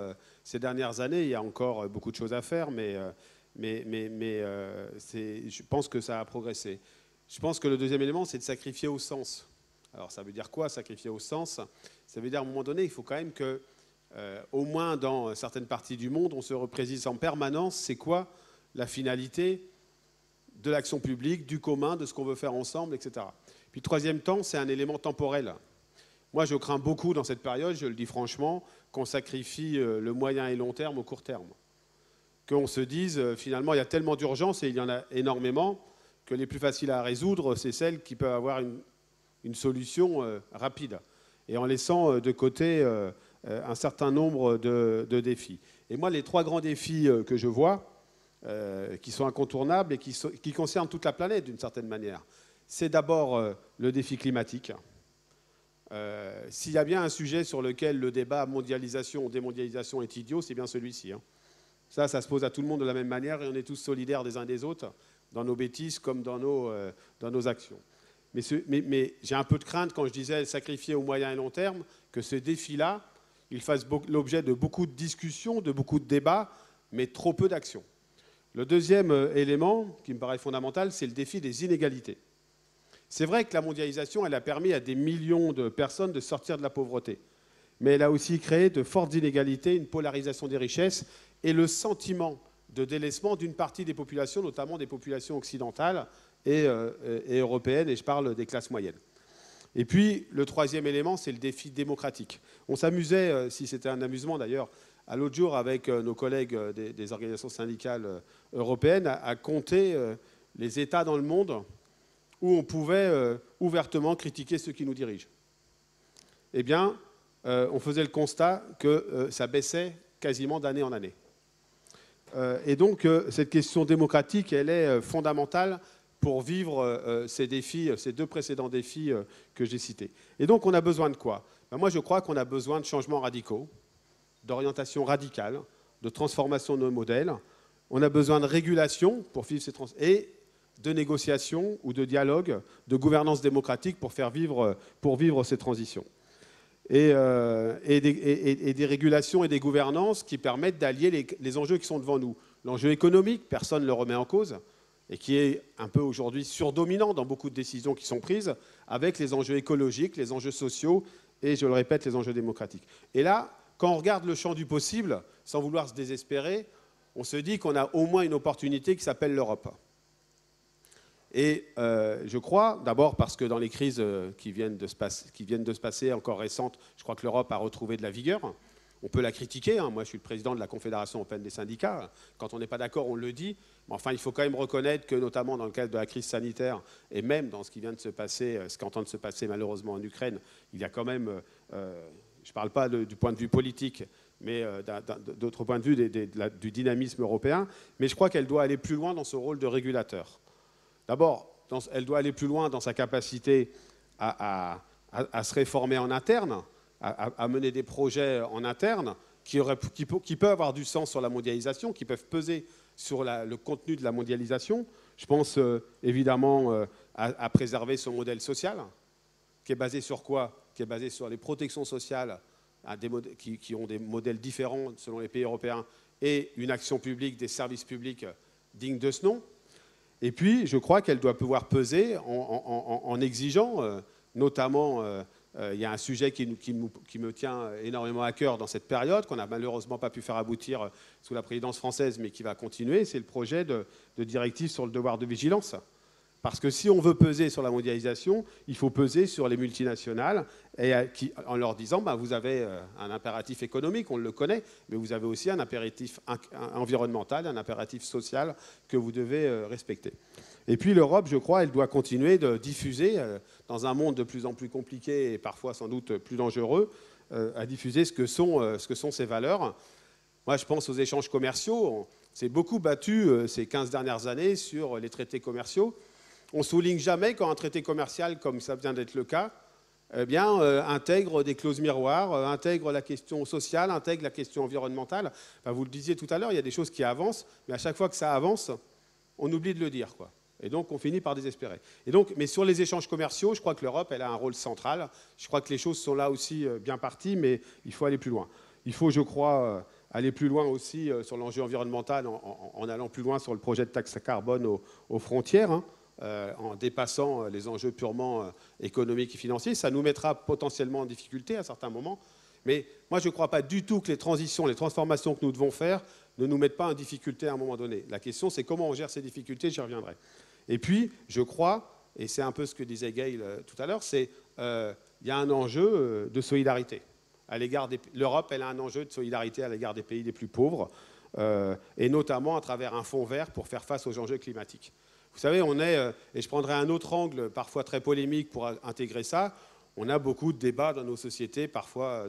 années. Il y a encore beaucoup de choses à faire, mais je pense que ça a progressé. Je pense que le deuxième élément, c'est de sacrifier au sens. Alors, ça veut dire quoi, sacrifier au sens? Ça veut dire, à un moment donné, il faut quand même que, au moins dans certaines parties du monde, on se reprécise en permanence c'est quoi la finalité de l'action publique, du commun, de ce qu'on veut faire ensemble, etc. Puis, troisième temps, c'est un élément temporel. Moi, je crains beaucoup dans cette période, je le dis franchement, qu'on sacrifie le moyen et long terme au court terme. Qu'on se dise, finalement, il y a tellement d'urgences, et il y en a énormément, que les plus faciles à résoudre, c'est celles qui peuvent avoir une solution rapide, et en laissant de côté un certain nombre de défis. Et moi, les 3 grands défis que je vois, qui sont incontournables et qui concernent toute la planète d'une certaine manière, c'est d'abord le défi climatique. S'il y a bien un sujet sur lequel le débat mondialisation ou démondialisation est idiot, c'est bien celui-ci. Hein. Ça se pose à tout le monde de la même manière et on est tous solidaires des uns des autres, dans nos bêtises comme dans nos actions. Mais j'ai un peu de crainte quand je disais sacrifier au moyen et long terme, que ce défi-là, il fasse l'objet de beaucoup de discussions, de beaucoup de débats, mais trop peu d'actions. Le deuxième élément qui me paraît fondamental, c'est le défi des inégalités. C'est vrai que la mondialisation, elle a permis à des millions de personnes de sortir de la pauvreté. Mais elle a aussi créé de fortes inégalités, une polarisation des richesses et le sentiment de délaissement d'une partie des populations, notamment des populations occidentales et européennes, et je parle des classes moyennes. Et puis, le troisième élément, c'est le défi démocratique. On s'amusait, si c'était un amusement d'ailleurs, à l'autre jour avec nos collègues des organisations syndicales européennes, à compter les États dans le monde où on pouvait ouvertement critiquer ceux qui nous dirigent. Eh bien, on faisait le constat que ça baissait quasiment d'année en année. Et donc, cette question démocratique, elle est fondamentale pour vivre ces défis, ces deux précédents défis que j'ai cités. Et donc, on a besoin de quoi? Moi, je crois qu'on a besoin de changements radicaux, d'orientation radicale, de transformation de nos modèles. On a besoin de régulation pour vivre ces et de négociation ou de dialogue, de gouvernance démocratique pour vivre ces transitions. Et des régulations et des gouvernances qui permettent d'allier les enjeux qui sont devant nous. L'enjeu économique, personne ne le remet en cause, et qui est un peu aujourd'hui surdominant dans beaucoup de décisions qui sont prises, avec les enjeux écologiques, les enjeux sociaux et, je le répète, les enjeux démocratiques. Et là, quand on regarde le champ du possible, sans vouloir se désespérer, on se dit qu'on a au moins une opportunité qui s'appelle l'Europe. Et je crois, d'abord parce que dans les crises qui viennent de se passer, encore récentes, je crois que l'Europe a retrouvé de la vigueur. On peut la critiquer, hein. Moi je suis le président de la Confédération européenne des syndicats. Quand on n'est pas d'accord, on le dit. Mais enfin, il faut quand même reconnaître que, notamment dans le cadre de la crise sanitaire, et même dans ce qui vient de se passer, ce qui est en train de se passer malheureusement en Ukraine, il y a quand même, je ne parle pas du point de vue politique, mais d'autres points de vue du dynamisme européen. Mais je crois qu'elle doit aller plus loin dans ce rôle de régulateur. D'abord, elle doit aller plus loin dans sa capacité à se réformer en interne, à mener des projets en interne qui peuvent avoir du sens sur la mondialisation, qui peuvent peser sur le contenu de la mondialisation. Je pense évidemment à préserver son modèle social, qui est basé sur quoi? Qui est basé sur les protections sociales qui ont des modèles différents selon les pays européens et une action publique, des services publics dignes de ce nom. Et puis, je crois qu'elle doit pouvoir peser en exigeant, notamment, il y a un sujet qui me tient énormément à cœur dans cette période, qu'on n'a malheureusement pas pu faire aboutir sous la présidence française, mais qui va continuer, c'est le projet de directive sur le devoir de vigilance. Parce que si on veut peser sur la mondialisation, il faut peser sur les multinationales en leur disant vous avez un impératif économique, on le connaît, mais vous avez aussi un impératif environnemental, un impératif social que vous devez respecter. Et puis l'Europe, je crois, elle doit continuer de diffuser, dans un monde de plus en plus compliqué et parfois sans doute plus dangereux, à diffuser ce que sont ces valeurs. Moi, je pense aux échanges commerciaux. On s'est beaucoup battu ces 15 dernières années sur les traités commerciaux. On ne souligne jamais quand un traité commercial, comme ça vient d'être le cas, intègre des clauses miroirs, intègre la question sociale, intègre la question environnementale. Enfin, vous le disiez tout à l'heure, il y a des choses qui avancent, mais à chaque fois que ça avance, on oublie de le dire, quoi. Et donc, on finit par désespérer. Et donc, mais sur les échanges commerciaux, je crois que l'Europe, elle a un rôle central. Je crois que les choses sont là aussi bien parties, mais il faut aller plus loin. Il faut, je crois, aller plus loin aussi sur l'enjeu environnemental en allant plus loin sur le projet de taxe carbone aux frontières, hein. En dépassant les enjeux purement économiques et financiers. Ça nous mettra potentiellement en difficulté à certains moments. Mais moi, je ne crois pas du tout que les transitions, les transformations que nous devons faire ne nous mettent pas en difficulté à un moment donné. La question, c'est comment on gère ces difficultés, j'y reviendrai. Et puis, je crois, et c'est un peu ce que disait Gail tout à l'heure, c'est il y a un enjeu de solidarité. L'Europe, elle a un enjeu de solidarité à l'égard des pays les plus pauvres, et notamment à travers un fonds vert pour faire face aux enjeux climatiques. Vous savez, et je prendrai un autre angle, parfois très polémique, pour intégrer ça, on a beaucoup de débats dans nos sociétés, parfois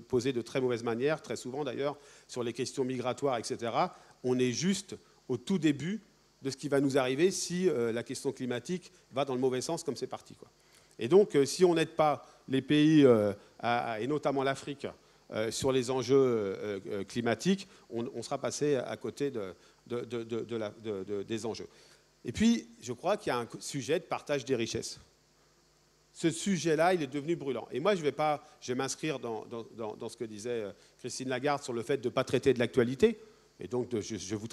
posés de très mauvaise manière, très souvent d'ailleurs, sur les questions migratoires, etc. On est juste au tout début de ce qui va nous arriver si la question climatique va dans le mauvais sens, comme c'est parti, quoi. Et donc, si on n'aide pas les pays, et notamment l'Afrique, sur les enjeux climatiques, on sera passé à côté des enjeux. Et puis, je crois qu'il y a un sujet de partage des richesses. Ce sujet-là, il est devenu brûlant. Et moi, je vais m'inscrire dans ce que disait Christine Lagarde sur le fait de ne pas traiter de l'actualité. Et donc, je ne vous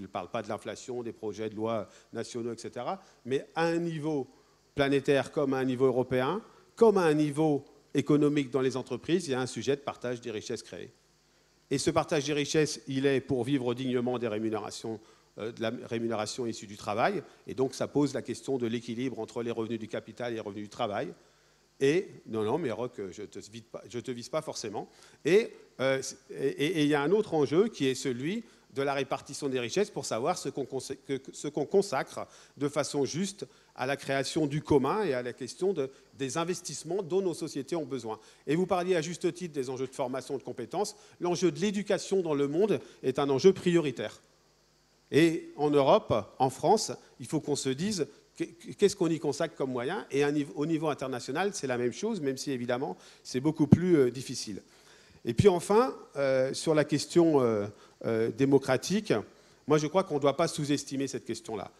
parle pas de l'inflation, des projets de loi nationaux, etc. Mais à un niveau planétaire comme à un niveau européen, comme à un niveau économique dans les entreprises, il y a un sujet de partage des richesses créées. Et ce partage des richesses, il est pour vivre dignement des rémunérations, de la rémunération issue du travail. Et donc, ça pose la question de l'équilibre entre les revenus du capital et les revenus du travail. Et, non, mais Roch, je ne te vise pas forcément. Et il y a un autre enjeu qui est celui de la répartition des richesses pour savoir ce qu'on consacre de façon juste à la création du commun et à la question des investissements dont nos sociétés ont besoin. Et vous parliez à juste titre des enjeux de formation, de compétences. L'enjeu de l'éducation dans le monde est un enjeu prioritaire. Et en Europe, en France, il faut qu'on se dise qu'est-ce qu'on y consacre comme moyen. Et au niveau international, c'est la même chose, même si évidemment, c'est beaucoup plus difficile. Et puis enfin, sur la question démocratique, moi je crois qu'on ne doit pas sous-estimer cette question-là.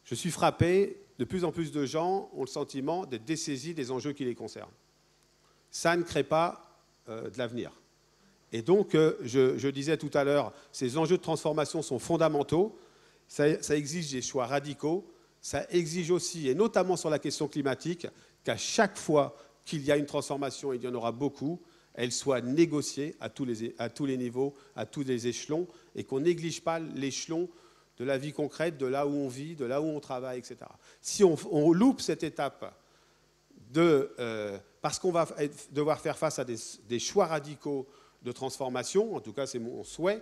Je suis frappé, de plus en plus de gens ont le sentiment d'être dessaisis des enjeux qui les concernent. Ça ne crée pas de l'avenir. Et donc, je disais tout à l'heure, ces enjeux de transformation sont fondamentaux, ça exige des choix radicaux, ça exige aussi, et notamment sur la question climatique, qu'à chaque fois qu'il y a une transformation, et il y en aura beaucoup, elle soit négociée à tous les niveaux, à tous les échelons, et qu'on ne néglige pas l'échelon de la vie concrète, de là où on vit, de là où on travaille, etc. Si on loupe cette étape, parce qu'on va devoir faire face à des choix radicaux de transformation, en tout cas c'est mon souhait,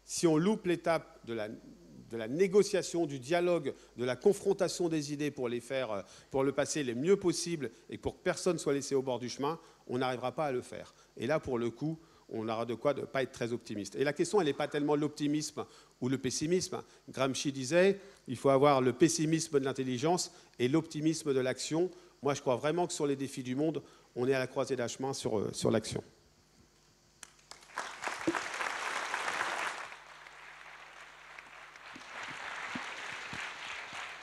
si on loupe l'étape de la négociation, du dialogue, de la confrontation des idées pour le passer le mieux possible et pour que personne ne soit laissé au bord du chemin, on n'arrivera pas à le faire. Et là, pour le coup, on aura de quoi ne pas être très optimiste. Et la question, elle n'est pas tellement l'optimisme ou le pessimisme. Gramsci disait, il faut avoir le pessimisme de l'intelligence et l'optimisme de l'action. Moi, je crois vraiment que sur les défis du monde, on est à la croisée d'un chemin sur l'action.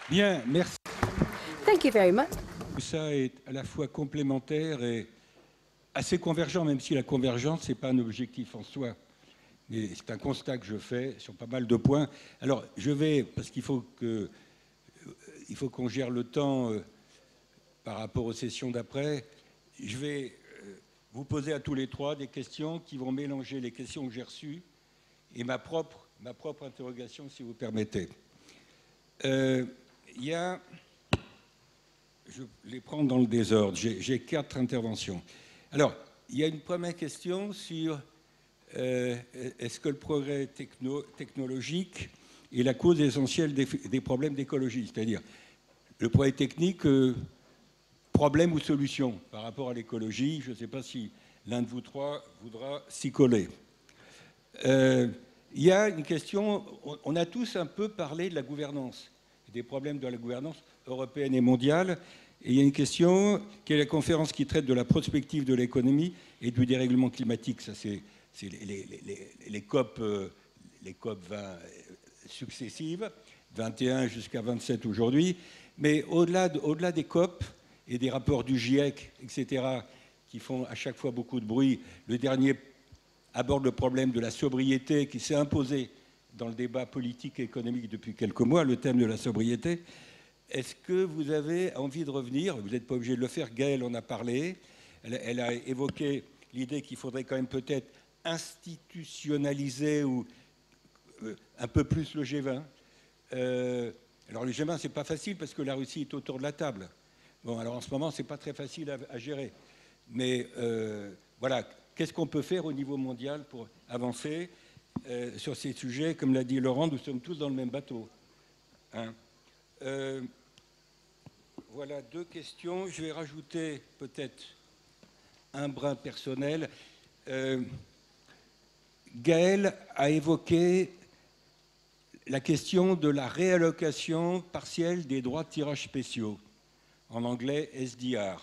Bien, merci. Thank you very much. Tout ça est à la fois complémentaire et assez convergent, même si la convergence n'est pas un objectif en soi. Mais c'est un constat que je fais sur pas mal de points. Alors, parce qu'il faut qu'on gère le temps par rapport aux sessions d'après, je vais vous poser à tous les trois des questions qui vont mélanger les questions que j'ai reçues et ma propre interrogation, si vous permettez. Je les prends dans le désordre. J'ai 4 interventions. Alors, il y a une première question sur est-ce que le progrès technologique est la cause essentielle des problèmes d'écologie? C'est-à-dire, le progrès technique, problème ou solution par rapport à l'écologie? Je ne sais pas si l'un de vous trois voudra s'y coller. Il y a une question, on a tous un peu parlé de la gouvernance, des problèmes de la gouvernance européenne et mondiale. Et il y a une question qui est la conférence qui traite de la prospective de l'économie et du dérèglement climatique. Ça, c'est les COP 20 successives, 21 jusqu'à 27 aujourd'hui. Mais au-delà des COP et des rapports du GIEC, etc., qui font à chaque fois beaucoup de bruit, le dernier aborde le problème de la sobriété qui s'est imposé dans le débat politique et économique depuis quelques mois, le thème de la sobriété. Est-ce que vous avez envie de revenir? Vous n'êtes pas obligé de le faire, Gaëlle en a parlé. Elle a évoqué l'idée qu'il faudrait quand même peut-être institutionnaliser ou un peu plus le G20. Alors le G20, c'est pas facile parce que la Russie est autour de la table. Bon, alors en ce moment, c'est pas très facile à gérer. Mais voilà, qu'est-ce qu'on peut faire au niveau mondial pour avancer sur ces sujets? Comme l'a dit Laurent, nous sommes tous dans le même bateau. Hein? Voilà 2 questions. Je vais rajouter peut-être un brin personnel. Gaëlle a évoqué la question de la réallocation partielle des droits de tirage spéciaux, en anglais SDR.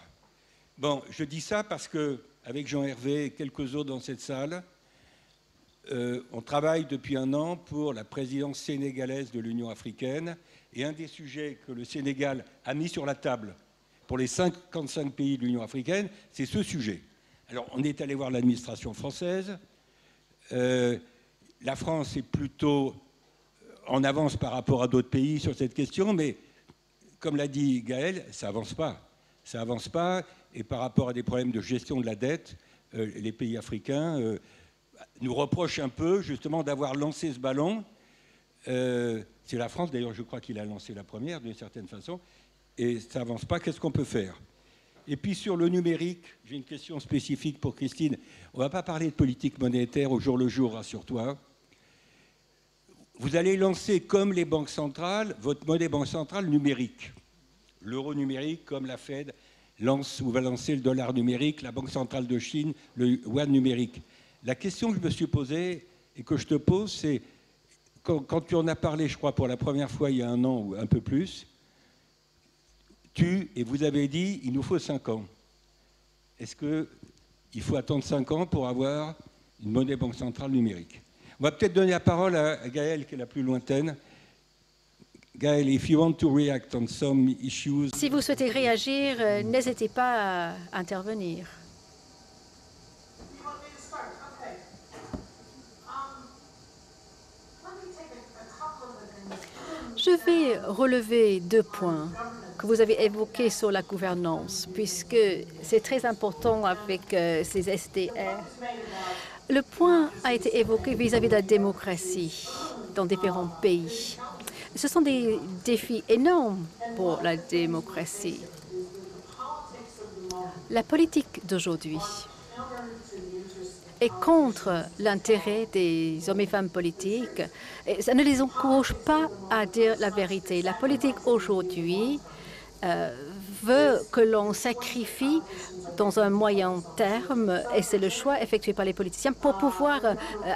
Bon, je dis ça parce que avec Jean Hervé et quelques autres dans cette salle. On travaille depuis un an pour la présidence sénégalaise de l'Union africaine. Et un des sujets que le Sénégal a mis sur la table pour les 55 pays de l'Union africaine, c'est ce sujet. Alors, on est allé voir l'administration française. La France est plutôt en avance par rapport à d'autres pays sur cette question, mais comme l'a dit Gaël, ça avance pas. Ça avance pas, et par rapport à des problèmes de gestion de la dette, les pays africains nous reprochent un peu, justement, d'avoir lancé ce ballon. C'est la France, d'ailleurs, je crois qu'il a lancé la première, d'une certaine façon, et ça avance pas. Qu'est-ce qu'on peut faire? Et puis sur le numérique, j'ai une question spécifique pour Christine. On ne va pas parler de politique monétaire au jour le jour, rassure-toi. Vous allez lancer, comme les banques centrales, votre monnaie banque centrale numérique. L'euro numérique, comme la Fed lance ou va lancer le dollar numérique, la Banque centrale de Chine, le yuan numérique. La question que je me suis posée et que je te pose, c'est quand tu en as parlé, je crois, pour la première fois il y a un an ou un peu plus, et vous avez dit, il nous faut 5 ans. Est-ce qu'il faut attendre 5 ans pour avoir une monnaie banque centrale numérique? On va peut-être donner la parole à Gaëlle, qui est la plus lointaine. Gaëlle, if you want to react on some issues... Si vous souhaitez réagir, n'hésitez pas à intervenir. Je vais relever 2 points que vous avez évoqués sur la gouvernance, puisque c'est très important avec ces SDR. Le point a été évoqué vis-à-vis de la démocratie dans différents pays. Ce sont des défis énormes pour la démocratie. La politique d'aujourd'hui est contre l'intérêt des hommes et femmes politiques. Et ça ne les encourage pas à dire la vérité. La politique aujourd'hui veut que l'on sacrifie dans un moyen terme, et c'est le choix effectué par les politiciens pour pouvoir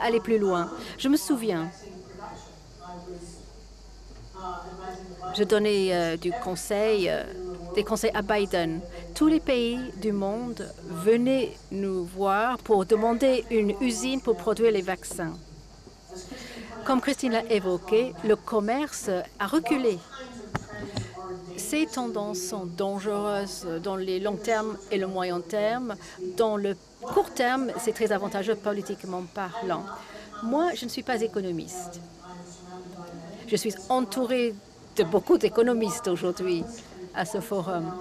aller plus loin. Je me souviens, je donnais des conseils à Biden. Tous les pays du monde venaient nous voir pour demander une usine pour produire les vaccins. Comme Christine l'a évoqué, le commerce a reculé. Ces tendances sont dangereuses dans les longs termes et le moyen terme. Dans le court terme, c'est très avantageux politiquement parlant. Moi, je ne suis pas économiste. Je suis entourée de beaucoup d'économistes aujourd'hui à ce forum.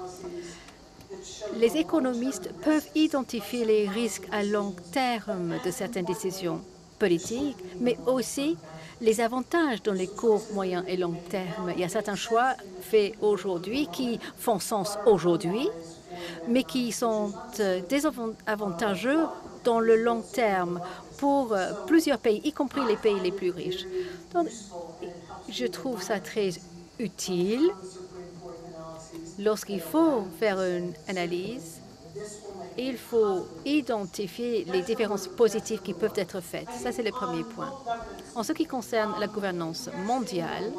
Les économistes peuvent identifier les risques à long terme de certaines décisions politiques, mais aussi les avantages dans les courts, moyens et long termes. Il y a certains choix faits aujourd'hui qui font sens aujourd'hui, mais qui sont désavantageux dans le long terme pour plusieurs pays, y compris les pays les plus riches. Donc, je trouve ça très utile lorsqu'il faut faire une analyse. Il faut identifier les différences positives qui peuvent être faites. Ça, c'est le premier point. En ce qui concerne la gouvernance mondiale,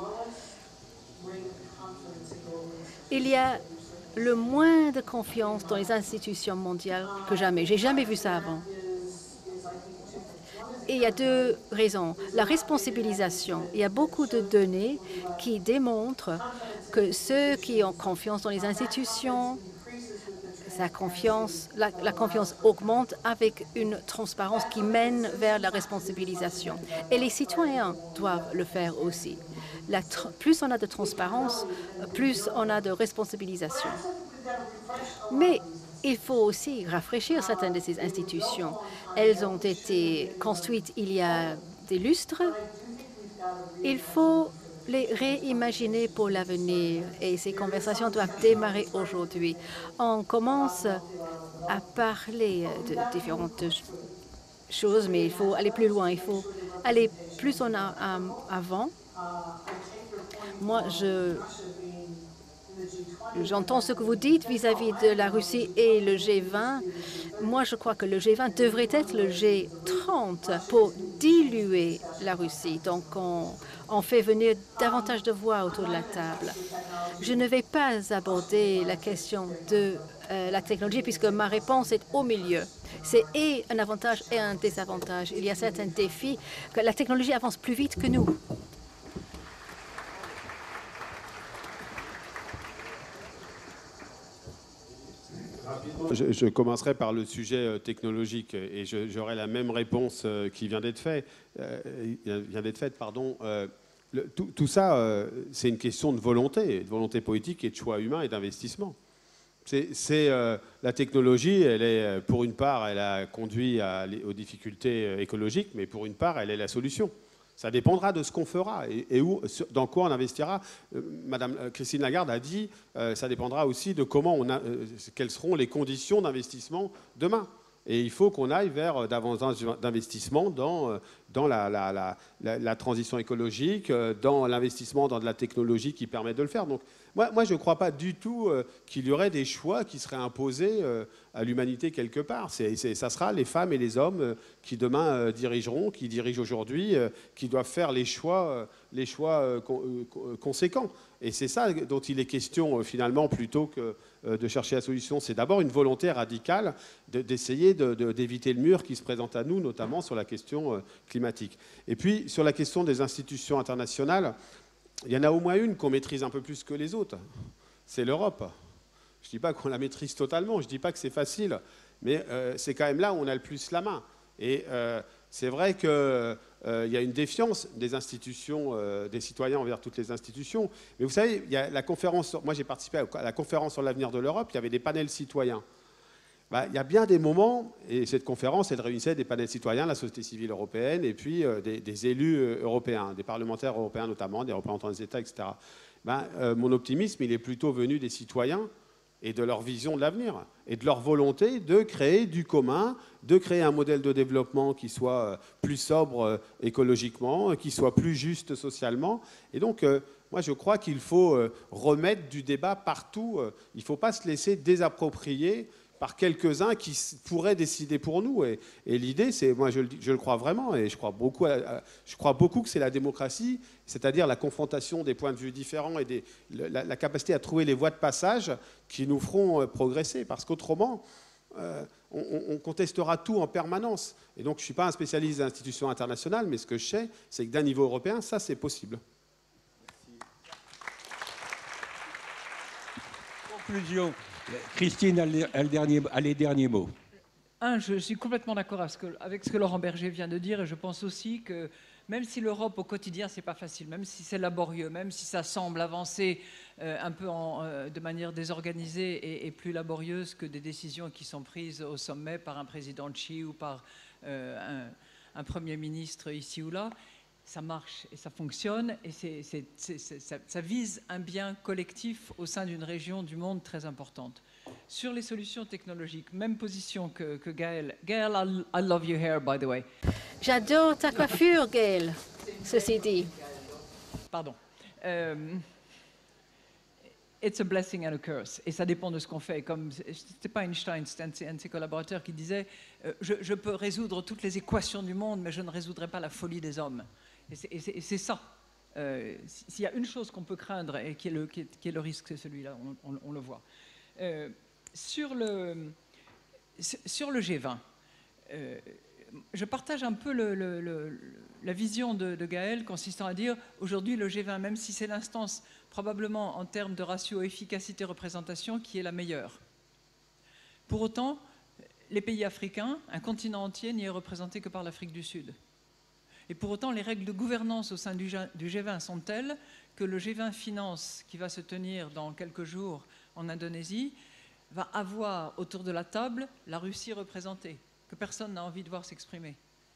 il y a le moins de confiance dans les institutions mondiales que jamais. J'ai jamais vu ça avant. Et il y a 2 raisons. La responsabilisation. Il y a beaucoup de données qui démontrent que ceux qui ont confiance dans les institutions, la confiance augmente avec une transparence qui mène vers la responsabilisation. Et les citoyens doivent le faire aussi. Plus on a de transparence, plus on a de responsabilisation. Mais il faut aussi rafraîchir certaines de ces institutions. Elles ont été construites il y a des lustres. Il faut les réimaginer pour l'avenir et ces conversations doivent démarrer aujourd'hui. On commence à parler de différentes choses, mais il faut aller plus loin, il faut aller plus en avant. Moi, j'entends ce que vous dites vis-à-vis de la Russie et le G20. Moi, je crois que le G20 devrait être le G30 pour diluer la Russie. Donc, on fait venir davantage de voix autour de la table. Je ne vais pas aborder la question de la technologie, puisque ma réponse est au milieu. C'est et un avantage et un désavantage. Il y a certains défis que la technologie avance plus vite que nous. Je commencerai par le sujet technologique et j'aurai la même réponse qui vient d'être faite. Tout ça, c'est une question de volonté politique et de choix humain et d'investissement. La technologie, pour une part, elle a conduit aux difficultés écologiques, mais pour une part, elle est la solution. Ça dépendra de ce qu'on fera et dans quoi on investira. Madame Christine Lagarde a dit, ça dépendra aussi de quelles seront les conditions d'investissement demain. Et il faut qu'on aille vers davantage d'investissement dans la transition écologique, dans l'investissement dans de la technologie qui permet de le faire. Donc, moi je ne crois pas du tout qu'il y aurait des choix qui seraient imposés à l'humanité quelque part. Ça sera les femmes et les hommes qui demain dirigeront, qui dirigent aujourd'hui, qui doivent faire les choix conséquents. Et c'est ça dont il est question finalement, plutôt que de chercher la solution. C'est d'abord une volonté radicale d'essayer d'éviter le mur qui se présente à nous, notamment sur la question climatique. Et puis, sur la question des institutions internationales, il y en a au moins une qu'on maîtrise un peu plus que les autres. C'est l'Europe. Je ne dis pas qu'on la maîtrise totalement, je ne dis pas que c'est facile, mais c'est quand même là où on a le plus la main. Et c'est vrai qu'il y a une défiance des institutions, des citoyens envers toutes les institutions. Mais vous savez, il y a la conférence, moi j'ai participé à la conférence sur l'avenir de l'Europe, il y avait des panels citoyens. Il y a bien des moments, et cette conférence, elle réunissait des panels citoyens, la société civile européenne, et puis des élus européens, des parlementaires européens notamment, des représentants des États, etc. Mon optimisme, il est plutôt venu des citoyens et de leur vision de l'avenir, et de leur volonté de créer du commun, de créer un modèle de développement qui soit plus sobre écologiquement, qui soit plus juste socialement. Et donc, moi, je crois qu'il faut remettre du débat partout. Il ne faut pas se laisser désapproprier par quelques-uns qui pourraient décider pour nous. Et l'idée, c'est, moi je le crois vraiment, et je crois beaucoup que c'est la démocratie, c'est-à-dire la confrontation des points de vue différents et la capacité à trouver les voies de passage qui nous feront progresser. Parce qu'autrement, on contestera tout en permanence. Et donc je ne suis pas un spécialiste des institutions internationales, mais ce que je sais, c'est que d'un niveau européen, ça c'est possible. Conclusion. Christine a les derniers mots. Je suis complètement d'accord avec ce que Laurent Berger vient de dire, et je pense aussi que même si l'Europe au quotidien c'est pas facile, même si c'est laborieux, même si ça semble avancer un peu de manière désorganisée et plus laborieuse que des décisions qui sont prises au sommet par un président Xi ou par un Premier ministre ici ou là, ça marche et ça fonctionne, et ça vise un bien collectif au sein d'une région du monde très importante. Sur les solutions technologiques, même position que Gaël. Gaël, I love your hair, by the way. J'adore ta coiffure, Gaël, ceci dit. Pardon. It's a blessing and a curse. Et ça dépend de ce qu'on fait. Comme c'était pas Einstein, c'était un de ses collaborateurs qui disait je peux résoudre toutes les équations du monde, mais je ne résoudrai pas la folie des hommes. Et c'est ça. S'il y a une chose qu'on peut craindre et qui est le risque, c'est celui-là, on le voit. Sur le G20, je partage un peu la vision de Gaël consistant à dire aujourd'hui le G20, même si c'est l'instance probablement en termes de ratio efficacité-représentation qui est la meilleure. Pour autant, les pays africains, un continent entier n'y est représenté que par l'Afrique du Sud. Et pour autant, les règles de gouvernance au sein du G20 sont telles que le G20 Finance, qui va se tenir dans quelques jours en Indonésie, va avoir autour de la table la Russie représentée, que personne n'a envie de voir s'exprimer.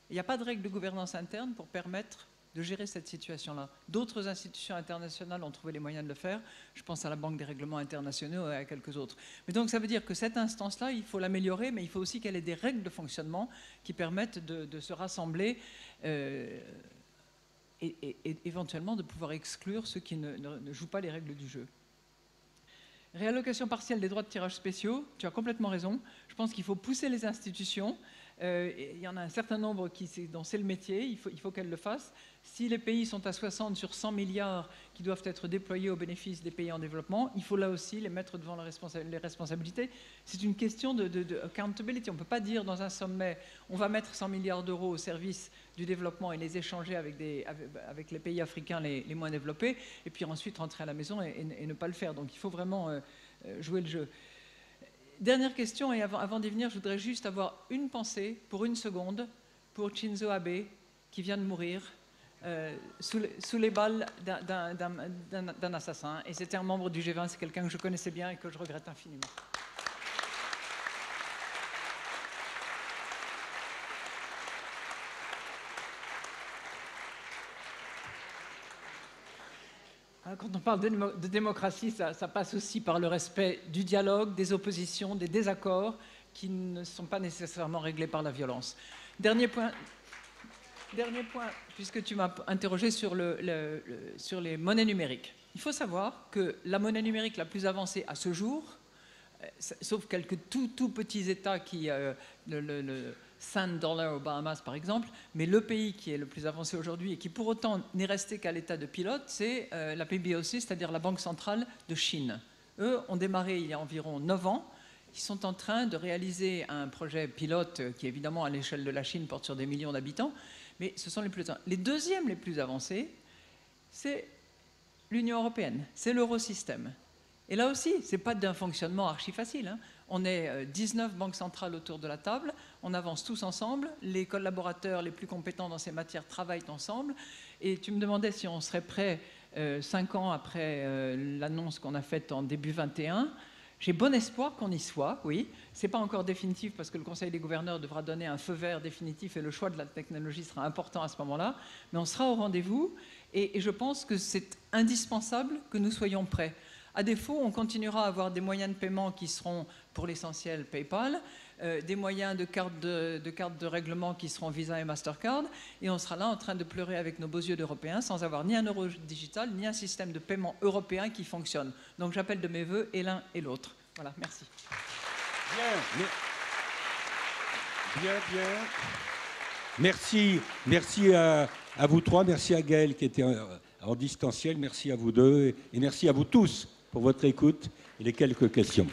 Il n'y a pas de règles de gouvernance interne pour permettre de gérer cette situation-là. D'autres institutions internationales ont trouvé les moyens de le faire. Je pense à la Banque des règlements internationaux et à quelques autres. Mais donc ça veut dire que cette instance-là, il faut l'améliorer, mais il faut aussi qu'elle ait des règles de fonctionnement qui permettent de se rassembler et éventuellement de pouvoir exclure ceux qui ne jouent pas les règles du jeu. Réallocation partielle des droits de tirage spéciaux, tu as complètement raison. Je pense qu'il faut pousser les institutions Il y en a un certain nombre dont c'est le métier, il faut qu'elles le fassent. Si les pays sont à 60 sur 100 milliards qui doivent être déployés au bénéfice des pays en développement, il faut là aussi les mettre devant les responsabilités. C'est une question de accountability. On ne peut pas dire dans un sommet, on va mettre 100 milliards d'euros au service du développement et les échanger avec les pays africains les moins développés, et puis ensuite rentrer à la maison et ne pas le faire. Donc il faut vraiment jouer le jeu. Dernière question, et avant d'y venir, je voudrais juste avoir une pensée, pour une seconde, pour Shinzo Abe, qui vient de mourir sous les balles d'un assassin. Et c'était un membre du G20, c'est quelqu'un que je connaissais bien et que je regrette infiniment. Quand on parle de démocratie, ça passe aussi par le respect du dialogue, des oppositions, des désaccords qui ne sont pas nécessairement réglés par la violence. Dernier point, puisque tu m'as interrogé sur les monnaies numériques. Il faut savoir que la monnaie numérique la plus avancée à ce jour, sauf quelques tout petits États qui... le $100 aux Bahamas par exemple, mais le pays qui est le plus avancé aujourd'hui et qui pour autant n'est resté qu'à l'état de pilote, c'est la PBOC, c'est-à-dire la Banque centrale de Chine. Eux ont démarré il y a environ 9 ans. Ils sont en train de réaliser un projet pilote qui évidemment à l'échelle de la Chine porte sur des millions d'habitants, mais ce sont les plus... Les deuxièmes les plus avancés, c'est l'Union européenne, c'est l'eurosystème. Et là aussi, ce n'est pas d'un fonctionnement archi facile, hein. On est 19 banques centrales autour de la table, on avance tous ensemble, les collaborateurs les plus compétents dans ces matières travaillent ensemble, et tu me demandais si on serait prêt 5 ans après l'annonce qu'on a faite en début 21. J'ai bon espoir qu'on y soit, oui. Ce n'est pas encore définitif parce que le Conseil des gouverneurs devra donner un feu vert définitif et le choix de la technologie sera important à ce moment-là, mais on sera au rendez-vous, et je pense que c'est indispensable que nous soyons prêts. À défaut, on continuera à avoir des moyens de paiement qui seront, pour l'essentiel, PayPal, des moyens de cartes de règlement qui seront Visa et Mastercard, et on sera là en train de pleurer avec nos beaux yeux d'Européens sans avoir ni un euro digital, ni un système de paiement européen qui fonctionne. Donc j'appelle de mes voeux et l'un et l'autre. Voilà, merci. Bien. Merci à vous trois, merci à Gaël qui était en distanciel, merci à vous deux, et merci à vous tous pour votre écoute et les quelques questions.